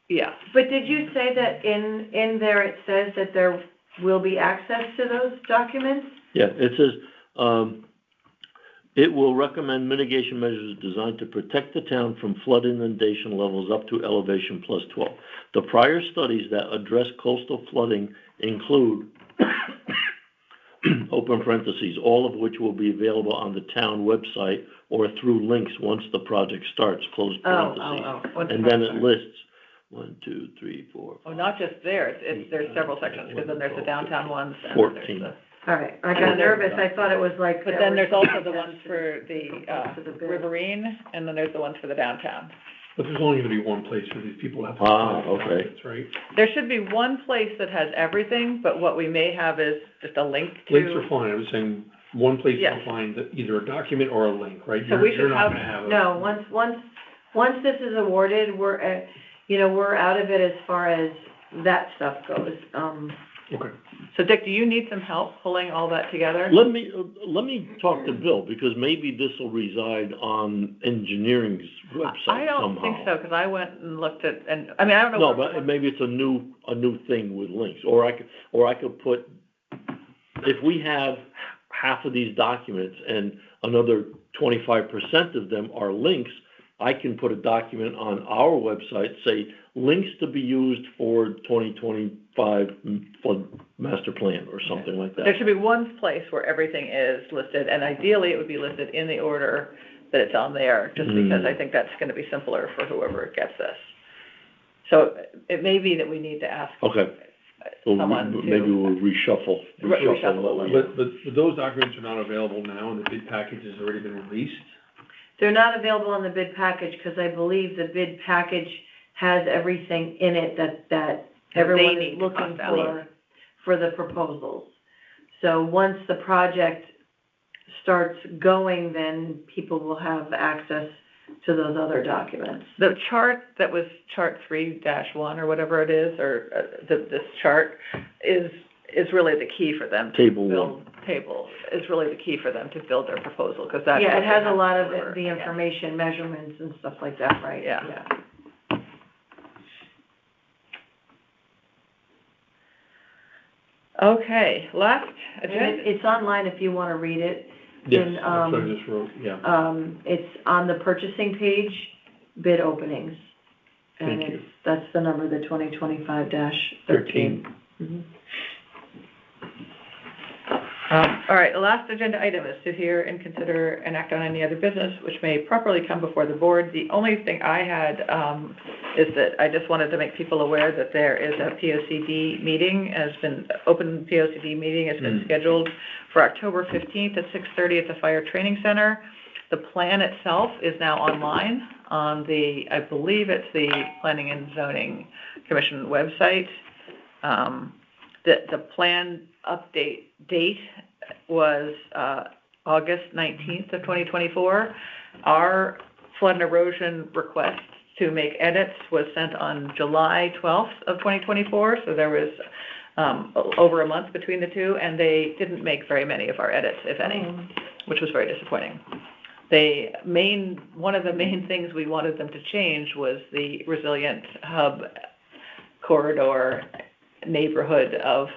[SPEAKER 1] Yeah.
[SPEAKER 5] But did you say that in there it says that there will be access to those documents?
[SPEAKER 2] Yeah, it says, it will recommend mitigation measures designed to protect the town from flood inundation levels up to elevation plus 12. The prior studies that address coastal flooding include, open parentheses, all of which will be available on the town website or through links once the project starts, close parentheses. And then it lists 1, 2, 3, 4.
[SPEAKER 1] Oh, not just there, there's several sections, because then there's the downtown ones, and then
[SPEAKER 2] 14.
[SPEAKER 1] there's the,
[SPEAKER 5] All right, I got nervous, I thought it was like.
[SPEAKER 1] but then there's also the ones for the,
[SPEAKER 5] To the bid.
[SPEAKER 1] Riverine, and then there's the ones for the downtown.
[SPEAKER 3] But there's only gonna be one place for these people to have to.
[SPEAKER 2] Ah,
[SPEAKER 3] find
[SPEAKER 2] okay.
[SPEAKER 3] documents, right?
[SPEAKER 1] There should be one place that has everything, but what we may have is just a link to.
[SPEAKER 3] Links are fine, I was saying, one place
[SPEAKER 1] Yes.
[SPEAKER 3] to find either a document or a link, right?
[SPEAKER 1] So we
[SPEAKER 3] You're
[SPEAKER 1] should
[SPEAKER 3] not
[SPEAKER 1] have-
[SPEAKER 3] gonna have a.
[SPEAKER 5] No, once this is awarded, we're, we're out of it as far as that stuff goes.
[SPEAKER 3] Okay.
[SPEAKER 1] So Dick, do you need some help pulling all that together?
[SPEAKER 2] Let me talk to Bill, because maybe this will reside on engineering's website somehow.
[SPEAKER 1] I don't think so, because I went and looked at, and, I mean, I don't know.
[SPEAKER 2] No, but maybe it's a new thing with links, or I could put, if we have half of these documents and another 25% of them are links, I can put a document on our website, say, links to be used for 2025 flood master plan, or something like
[SPEAKER 1] There
[SPEAKER 2] that.
[SPEAKER 1] should be one place where everything is listed, and ideally it would be listed in the order that it's on there, just because I think that's gonna be simpler for whoever gets this. So it may be that we need to ask
[SPEAKER 2] Okay. Well,
[SPEAKER 1] someone to.
[SPEAKER 2] maybe we'll reshuffle
[SPEAKER 1] Reshuffle
[SPEAKER 2] what
[SPEAKER 1] a
[SPEAKER 2] we-
[SPEAKER 1] little.
[SPEAKER 3] But those documents are not available now, and the bid package has already been released?
[SPEAKER 5] They're not available on the bid package, because I believe the bid package has everything in it that everyone
[SPEAKER 1] need
[SPEAKER 5] is
[SPEAKER 1] to
[SPEAKER 5] looking
[SPEAKER 1] cost out.
[SPEAKER 5] for the proposals. So once the project starts going, then people will have access to those other documents.
[SPEAKER 1] The chart that was chart 3-1 or whatever it is, or this chart is really the key for them to
[SPEAKER 2] Table
[SPEAKER 1] build. Table is really the key for them to build their proposal, because that's.
[SPEAKER 5] Yeah,
[SPEAKER 1] what
[SPEAKER 5] it has
[SPEAKER 1] they
[SPEAKER 5] a
[SPEAKER 1] have
[SPEAKER 5] lot
[SPEAKER 1] to
[SPEAKER 5] of
[SPEAKER 1] deliver.
[SPEAKER 5] the
[SPEAKER 1] Yeah.
[SPEAKER 5] information, measurements and stuff like that, right?
[SPEAKER 1] Yeah. Okay, last
[SPEAKER 5] And
[SPEAKER 1] agenda.
[SPEAKER 5] it's online if you wanna read it.
[SPEAKER 3] Yes,
[SPEAKER 5] And,
[SPEAKER 3] that's what I just wrote, yeah.
[SPEAKER 5] It's on the purchasing page, bid openings. And
[SPEAKER 3] Thank you.
[SPEAKER 5] that's the number, the 2025-13. Mhm.
[SPEAKER 1] All right, the last agenda item is to hear and consider and act on any other business which may properly come before the board. The only thing I had is that I just wanted to make people aware that there is a POCD meeting, open POCD meeting has been scheduled for October 15th at 6:30 at the Fire Training Center. The plan itself is now online on I believe it's the Planning and Zoning Commission website. The plan update date was August 19th of 2024. Our flood and erosion request to make edits was sent on July 12th of 2024, so there was over a month between the two, and they didn't make very many of our edits, if any, which was very disappointing. One of the main things we wanted them to change was the resilient hub corridor neighborhood of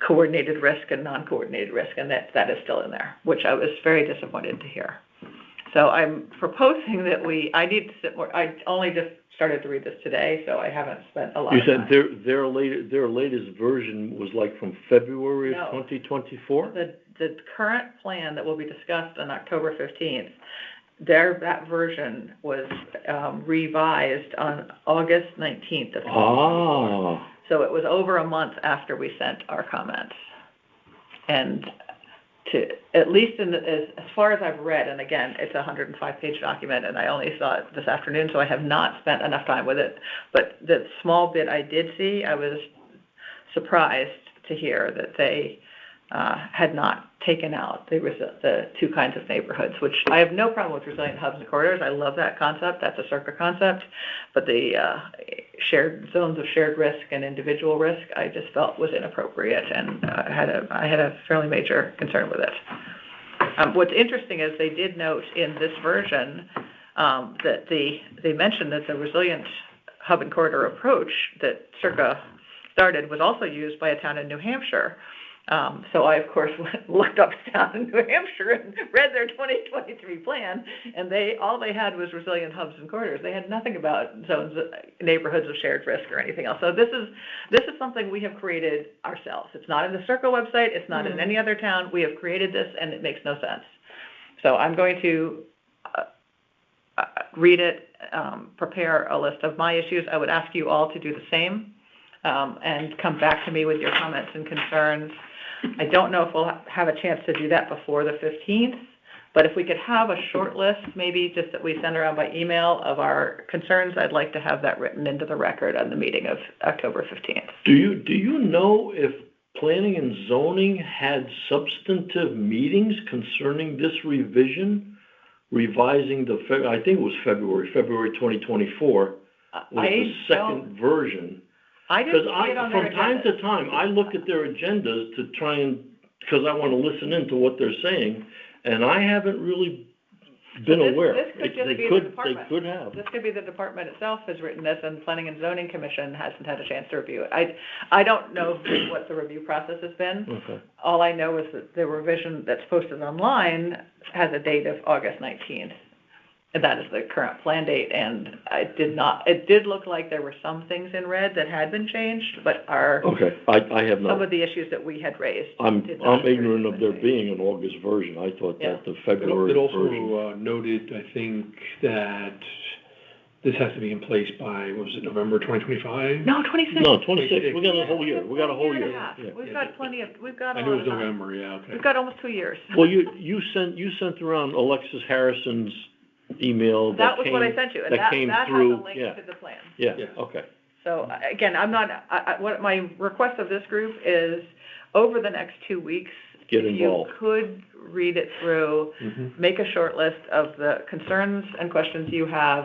[SPEAKER 1] coordinated risk and non-coordinated risk, and that is still in there, which I was very disappointed to hear. So I'm proposing that I need to sit more, I only just started to read this today, so I haven't spent a lot
[SPEAKER 2] You
[SPEAKER 1] of time.
[SPEAKER 2] said their latest version was like from February
[SPEAKER 1] No.
[SPEAKER 2] of 2024?
[SPEAKER 1] The current plan that will be discussed on October 15th, that version was revised on August 19th of 2024. So it was over a month after we sent our comments. And at least as far as I've read, and again, it's a 105-page document, and I only saw it this afternoon, so I have not spent enough time with it. But the small bit I did see, I was surprised to hear that they had not taken out the two kinds of neighborhoods, which I have no problem with resilient hubs and corridors. I love that concept. That's a circa concept. But the shared zones of shared risk and individual risk, I just felt was inappropriate, and I had a fairly major concern with it. What's interesting is they did note in this version that they mentioned that the resilient hub and corridor approach that circa started was also used by a town in New Hampshire. So I, of course, looked up down in New Hampshire and read their 2023 plan, and all they had was resilient hubs and corridors. They had nothing about zones, neighborhoods of shared risk or anything else. So this is something we have created ourselves. It's not in the Circle website. It's not in any other town. We have created this, and it makes no sense. So I'm going to read it, prepare a list of my issues. I would ask you all to do the same, and come back to me with your comments and concerns. I don't know if we'll have a chance to do that before the 15th, but if we could have a short list, maybe just that we send around by email of our concerns, I'd like to have that written into the record on the meeting of October 15th.
[SPEAKER 2] Do you know if planning and zoning had substantive meetings concerning this revising I think it was February 2024 was the second version.
[SPEAKER 1] I didn't see it on their
[SPEAKER 2] from time to time, I look at their agendas to try and, because I want to listen in to what they're saying, and I haven't really been aware.
[SPEAKER 1] This could just be the department.
[SPEAKER 2] They could have.
[SPEAKER 1] This could be the department itself has written this, and Planning and Zoning Commission hasn't had a chance to review it. I don't know what the review process has been. Okay. All I know is that the revision that's posted online has a date of August 19th. And that is the current plan date, and it did look like there were some things in red that had been changed, but
[SPEAKER 2] okay, I have not.
[SPEAKER 1] Some of the issues that we had raised.
[SPEAKER 2] I'm ignorant of there being an August version. I thought that the February version.
[SPEAKER 3] It also noted, I think, that this has to be in place by, what was it, November 2025?
[SPEAKER 1] No, 26.
[SPEAKER 2] No, 26. We got a whole year. We got a whole year.
[SPEAKER 1] Yeah. We've got plenty of,
[SPEAKER 3] I knew it was November, yeah, okay.
[SPEAKER 1] We've got almost 2 years.
[SPEAKER 2] Well, you sent around Alexis Harrison's email
[SPEAKER 1] that was what I sent you, and that
[SPEAKER 2] came
[SPEAKER 1] through. That has a link to the plan.
[SPEAKER 2] Yeah. Okay.
[SPEAKER 1] So again, I'm not. What my request of this group is, over the next 2 weeks,
[SPEAKER 2] get involved.
[SPEAKER 1] You could read it through, make a short list of the concerns and questions you have.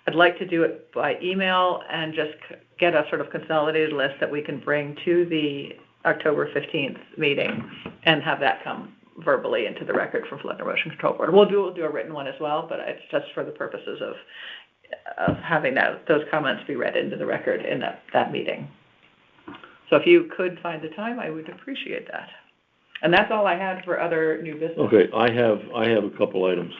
[SPEAKER 1] I'd like to do it by email and just get a sort of consolidated list that we can bring to the October 15th meeting and have that come verbally into the record from Flood and Erosion Control Board. We'll do a written one as well, but it's just for the purposes of having those comments be read into the record in that meeting. So if you could find the time, I would appreciate that. And that's all I had for other new business.
[SPEAKER 2] Okay, I have a couple items.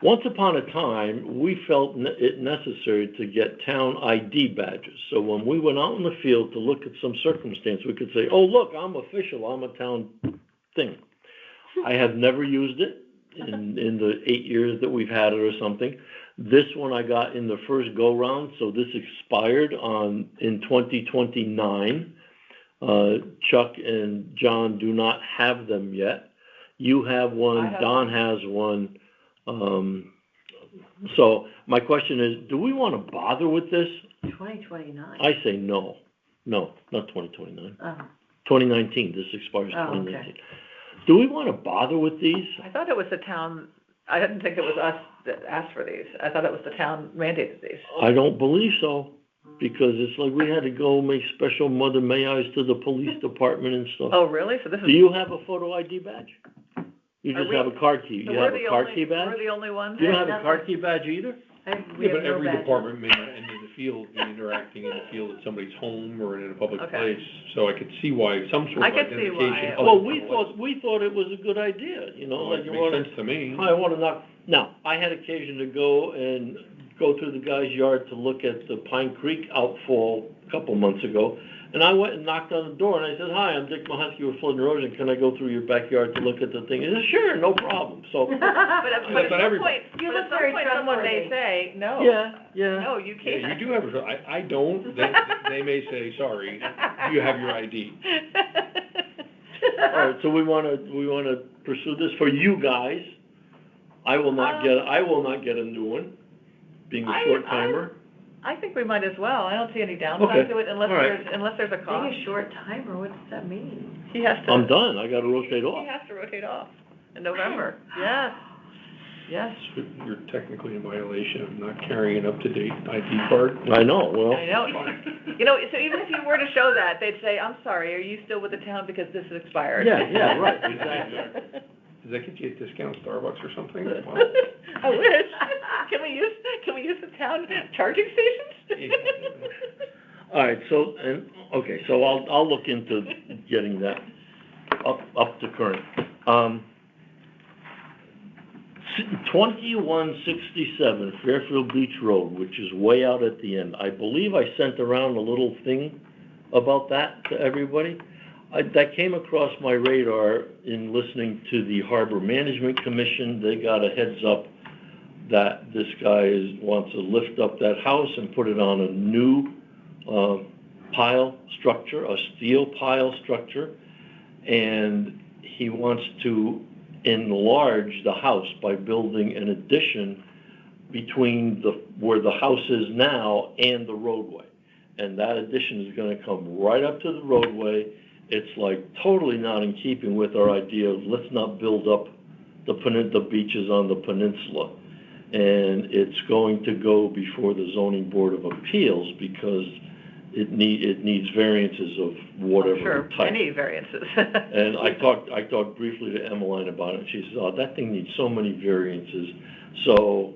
[SPEAKER 2] Once upon a time, we felt it necessary to get town ID badges. So when we went out in the field to look at some circumstance, we could say, oh, look, I'm official, I'm a town thing. I have never used it in the 8 years that we've had it or something. This one I got in the first go-round, so this expired in 2029. Chuck and John do not have them yet. You have one, Don has one. So my question is, do we want to bother with this?
[SPEAKER 5] 2029.
[SPEAKER 2] I say no. No, not 2029. 2019. This expires 2019. Okay. Do we want to bother with these?
[SPEAKER 1] I thought it was the town. I didn't think it was us that asked for these. I thought it was the town mandated these.
[SPEAKER 2] I don't believe so, because it's like we had to go make special Mother May I's to the police department and stuff.
[SPEAKER 1] Oh, really? So this is.
[SPEAKER 2] Do you have a photo ID badge? You just have a car key.
[SPEAKER 1] So
[SPEAKER 2] you have a car key badge?
[SPEAKER 1] We're the only ones.
[SPEAKER 2] You don't have a car key badge either?
[SPEAKER 3] But every department may not end in the field, be interacting in the field at somebody's home or in a public place. So I could see why some sort of identification.
[SPEAKER 2] Well, we thought it was a good idea, you know.
[SPEAKER 3] Well, like it makes sense to me.
[SPEAKER 2] I want to knock. Now, I had occasion to go through the guy's yard to look at the Pine Creek outfall a couple months ago. And I went and knocked on the door, and I said, hi, I'm Dick Mahusky with Flood and Erosion. Can I go through your backyard to look at the thing? He said, sure, no problem. So,
[SPEAKER 1] but at some point, someone may say, no.
[SPEAKER 2] Yeah.
[SPEAKER 1] No, you can't.
[SPEAKER 3] Yeah, you do have I don't. They may say, sorry, you have your ID.
[SPEAKER 2] All right, so we want to pursue this for you guys. I will not get a new one, being a short timer.
[SPEAKER 1] I think we might as well. I don't see any
[SPEAKER 2] Okay.
[SPEAKER 1] downside to it unless
[SPEAKER 2] All right.
[SPEAKER 1] there's a cost.
[SPEAKER 5] Being a short timer, what does that mean?
[SPEAKER 1] He has to.
[SPEAKER 2] I'm done, I gotta rotate
[SPEAKER 1] He
[SPEAKER 2] off.
[SPEAKER 1] has to rotate off in November. Yes, yes.
[SPEAKER 3] You're technically in violation of not carrying an up-to-date ID card.
[SPEAKER 2] I know, well,
[SPEAKER 1] I know. You know, so even if you were to show that, they'd say, I'm sorry, are you still with the town because this is expired?
[SPEAKER 2] yeah, right, exactly.
[SPEAKER 3] Does that get you a discount Starbucks or something? Well,
[SPEAKER 1] I wish. Can we use the town charging stations?
[SPEAKER 2] All right, so, so I'll look into getting that up to current. 2167 Fairfield Beach Road, which is way out at the end. I believe I sent around a little thing about that to everybody. That came across my radar in listening to the Harbor Management Commission. They got a heads up that this guy wants to lift up that house and put it on a new pile structure, a steel pile structure, and he wants to enlarge the house by building an addition between where the house is now and the roadway. And that addition is gonna come right up to the roadway. It's like totally not in keeping with our idea of let's not build up the beaches on the peninsula. And it's going to go before the Zoning Board of Appeals because it needs variances of whatever
[SPEAKER 1] Sure,
[SPEAKER 2] type.
[SPEAKER 1] any variances.
[SPEAKER 2] And I talked briefly to Emmeline about it, and she says, oh, that thing needs so many variances. So,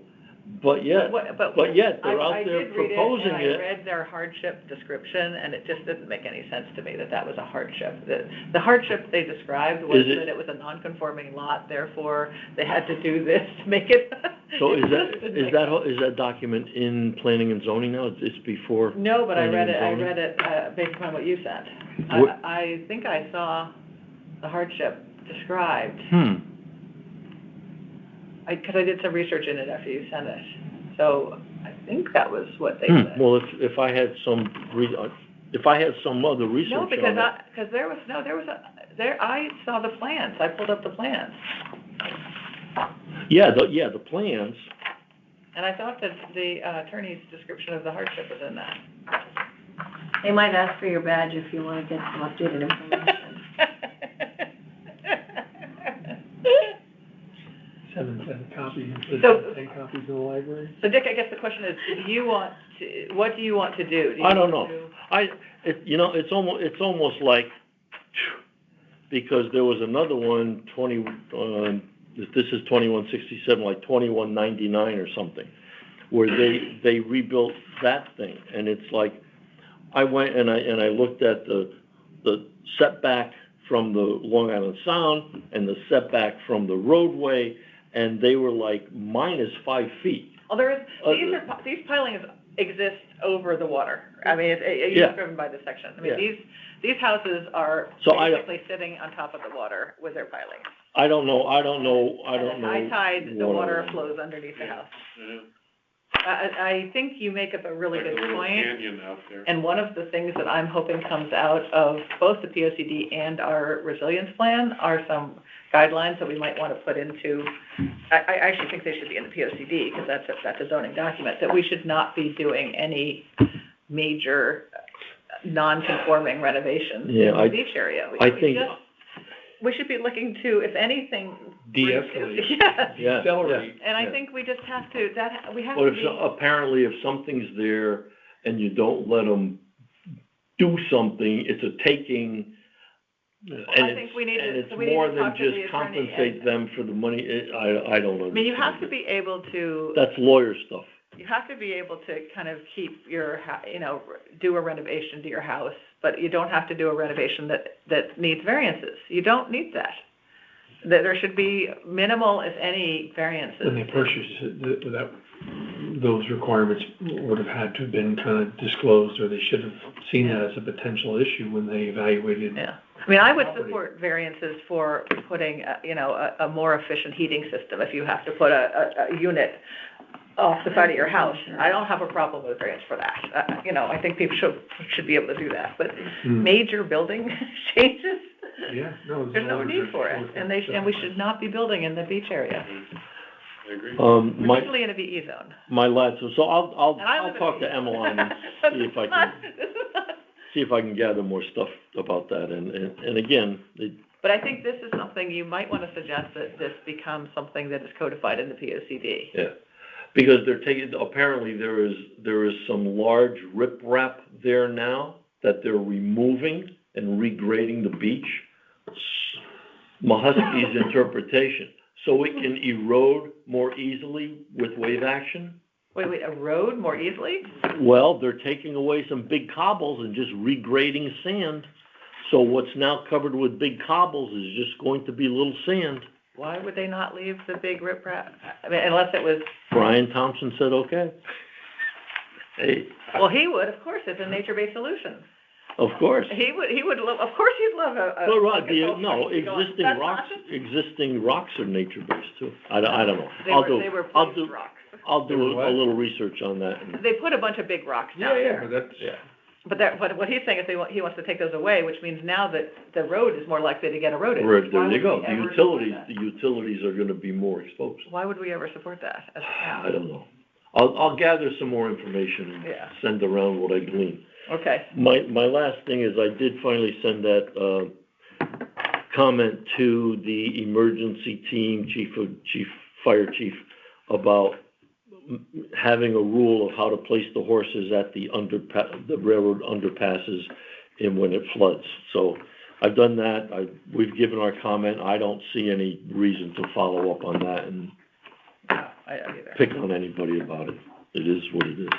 [SPEAKER 2] but yet they're out there proposing
[SPEAKER 1] I
[SPEAKER 2] it.
[SPEAKER 1] read their hardship description, and it just didn't make any sense to me that was a hardship. The hardship they described was that it was a non-conforming lot, therefore they had to do this to make it.
[SPEAKER 2] So is that document in planning and zoning now? It's before?
[SPEAKER 1] No, but I read
[SPEAKER 2] planning and
[SPEAKER 1] it based upon what you sent. I think I saw the hardship described. Because I did some research in it after you sent it. So I think that was what they said.
[SPEAKER 2] Well, if I had some other research
[SPEAKER 1] No,
[SPEAKER 2] on it.
[SPEAKER 1] I saw the plans. I pulled up the plans.
[SPEAKER 2] Yeah, the plans.
[SPEAKER 1] And I thought that the attorney's description of the hardship was in that.
[SPEAKER 5] They might ask for your badge if you want to get some updated information.
[SPEAKER 3] 7 copies,
[SPEAKER 1] So-
[SPEAKER 3] 10 copies in the library?
[SPEAKER 1] So Dick, I guess the question is, what do you want to do?
[SPEAKER 2] I don't know. It's almost like, because there was another one, this is 2167, like 2199 or something, where they rebuilt that thing, and it's like, I went and I looked at the setback from the Long Island Sound and the setback from the roadway, and they were like -5 feet.
[SPEAKER 1] Well, these pilings exist over the water. I mean, you've driven by this section. I mean, these houses are basically sitting on top of the water with their pilings.
[SPEAKER 2] I don't know.
[SPEAKER 1] At high tide, the water flows underneath the house. I think you make up a really good point.
[SPEAKER 4] Canyon out there.
[SPEAKER 1] And one of the things that I'm hoping comes out of both the POCD and our resilience plan are some guidelines that we might want to put into, I actually think they should be in the POCD, because that's a zoning document, that we should not be doing any major non-conforming renovations in the beach area. We should be looking to, if anything.
[SPEAKER 3] De-escalate.
[SPEAKER 1] Yes.
[SPEAKER 3] Accelerate.
[SPEAKER 1] And I think we just have to,
[SPEAKER 2] apparently if something's there and you don't let them do something, it's a taking.
[SPEAKER 1] I think we need to,
[SPEAKER 2] it's more than just compensate them for the money. I don't know.
[SPEAKER 1] I mean, you have to be able to.
[SPEAKER 2] That's lawyer stuff.
[SPEAKER 1] You have to be able to kind of keep your, do a renovation to your house, but you don't have to do a renovation that needs variances. You don't need that. There should be minimal, if any, variances.
[SPEAKER 3] When they purchased it, those requirements would have had to have been kind of disclosed, or they should have seen that as a potential issue when they evaluated.
[SPEAKER 1] Yeah. I mean, I would support variances for putting, a more efficient heating system if you have to put a unit off the side of your house. I don't have a problem with variance for that. I think people should be able to do that. But major building changes,
[SPEAKER 3] there's
[SPEAKER 1] no need for it. And we should not be building in the beach area.
[SPEAKER 4] I agree.
[SPEAKER 1] particularly in a VE zone.
[SPEAKER 2] my lads, so I'll
[SPEAKER 1] And I live in
[SPEAKER 2] talk
[SPEAKER 1] a
[SPEAKER 2] to
[SPEAKER 1] VE zone.
[SPEAKER 2] Emmeline and see if I can, see if I can gather more stuff about that, and again,
[SPEAKER 1] But I think this is something you might wanna suggest that this becomes something that is codified in the POCD.
[SPEAKER 2] yeah, because they're taking, apparently there is some large riprap there now that they're removing and regrading the beach. Mahuski's interpretation, so it can erode more easily with wave action.
[SPEAKER 1] Wait, erode more easily?
[SPEAKER 2] Well, they're taking away some big cobbles and just regrading sand. So what's now covered with big cobbles is just going to be little sand.
[SPEAKER 1] Why would they not leave the big riprap? I mean, unless it was,
[SPEAKER 2] Brian Thompson said, okay. Hey,
[SPEAKER 1] well, he would, of course, it's a nature-based solution.
[SPEAKER 2] of course.
[SPEAKER 1] He would love, of course he'd love a.
[SPEAKER 2] Well, right,
[SPEAKER 1] no,
[SPEAKER 2] existing rocks are nature-based too. I don't know.
[SPEAKER 1] They were
[SPEAKER 2] I'll
[SPEAKER 1] placed
[SPEAKER 2] do
[SPEAKER 1] rocks.
[SPEAKER 2] a
[SPEAKER 3] What?
[SPEAKER 2] little research on that.
[SPEAKER 1] They put a bunch of big rocks down there.
[SPEAKER 3] That's,
[SPEAKER 1] But what he's saying is he wants to take those away, which means now that the road is more likely to get eroded.
[SPEAKER 2] Right,
[SPEAKER 1] Why
[SPEAKER 2] there you
[SPEAKER 1] would
[SPEAKER 2] go.
[SPEAKER 1] we ever support that?
[SPEAKER 2] The utilities are gonna be more exposed.
[SPEAKER 1] Why would we ever support that as a town?
[SPEAKER 2] I don't know. I'll gather some more information and
[SPEAKER 1] Yeah.
[SPEAKER 2] send around what I glean.
[SPEAKER 1] Okay,
[SPEAKER 2] My last thing is I did finally send that, comment to the emergency team, fire chief, about having a rule of how to place the horses at the railroad underpasses and when it floods. So I've done that. We've given our comment. I don't see any reason to follow up on that and
[SPEAKER 1] no, I don't either.
[SPEAKER 2] pick on anybody about it. It is what it is.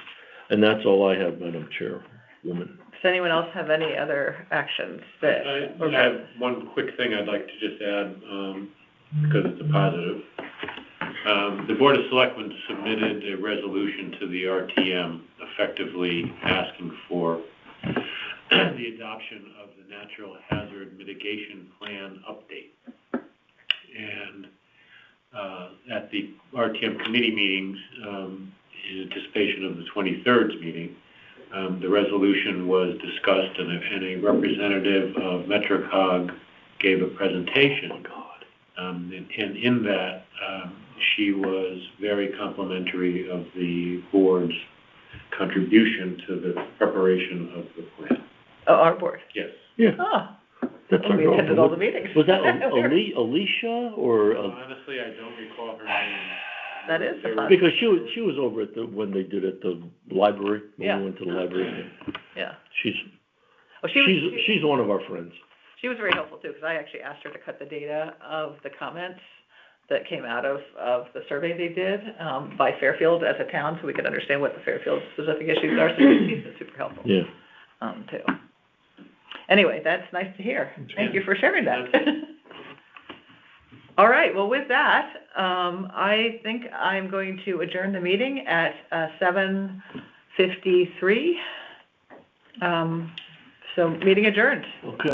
[SPEAKER 2] And that's all I have, Madam Chairwoman.
[SPEAKER 1] Does anyone else have any other actions that?
[SPEAKER 4] I have one quick thing I'd like to just add, because it's a positive. The Board of Selectmen submitted a resolution to the RTM effectively asking for the adoption of the Natural Hazard Mitigation Plan update. And at the RTM committee meetings, in anticipation of the 23rd meeting, the resolution was discussed and a representative of MetroCog gave a presentation.
[SPEAKER 2] Oh, God.
[SPEAKER 4] And in that, she was very complimentary of the board's contribution to the preparation of the plan.
[SPEAKER 1] Oh, our board?
[SPEAKER 4] Yes.
[SPEAKER 2] Yeah.
[SPEAKER 1] Oh,
[SPEAKER 2] That's
[SPEAKER 1] we attended all the meetings.
[SPEAKER 2] Was that Alicia or?
[SPEAKER 4] Honestly, I don't recall her name.
[SPEAKER 1] That is the
[SPEAKER 2] Because she was over at when they did it, the library, when
[SPEAKER 1] Yeah.
[SPEAKER 2] we went to the library.
[SPEAKER 1] Yeah.
[SPEAKER 2] She's
[SPEAKER 1] Well,
[SPEAKER 2] she's one of our friends.
[SPEAKER 1] She was very helpful too, because I actually asked her to cut the data of the comments that came out of the survey they did, by Fairfield as a town, so we could understand what the Fairfield specific issues are, so she's been super helpful.
[SPEAKER 2] Yeah.
[SPEAKER 1] Too. Anyway, that's nice to hear. Thank you for sharing that. All right, well, with that, I think I'm going to adjourn the meeting at 7:53. So meeting adjourned.
[SPEAKER 2] Okay.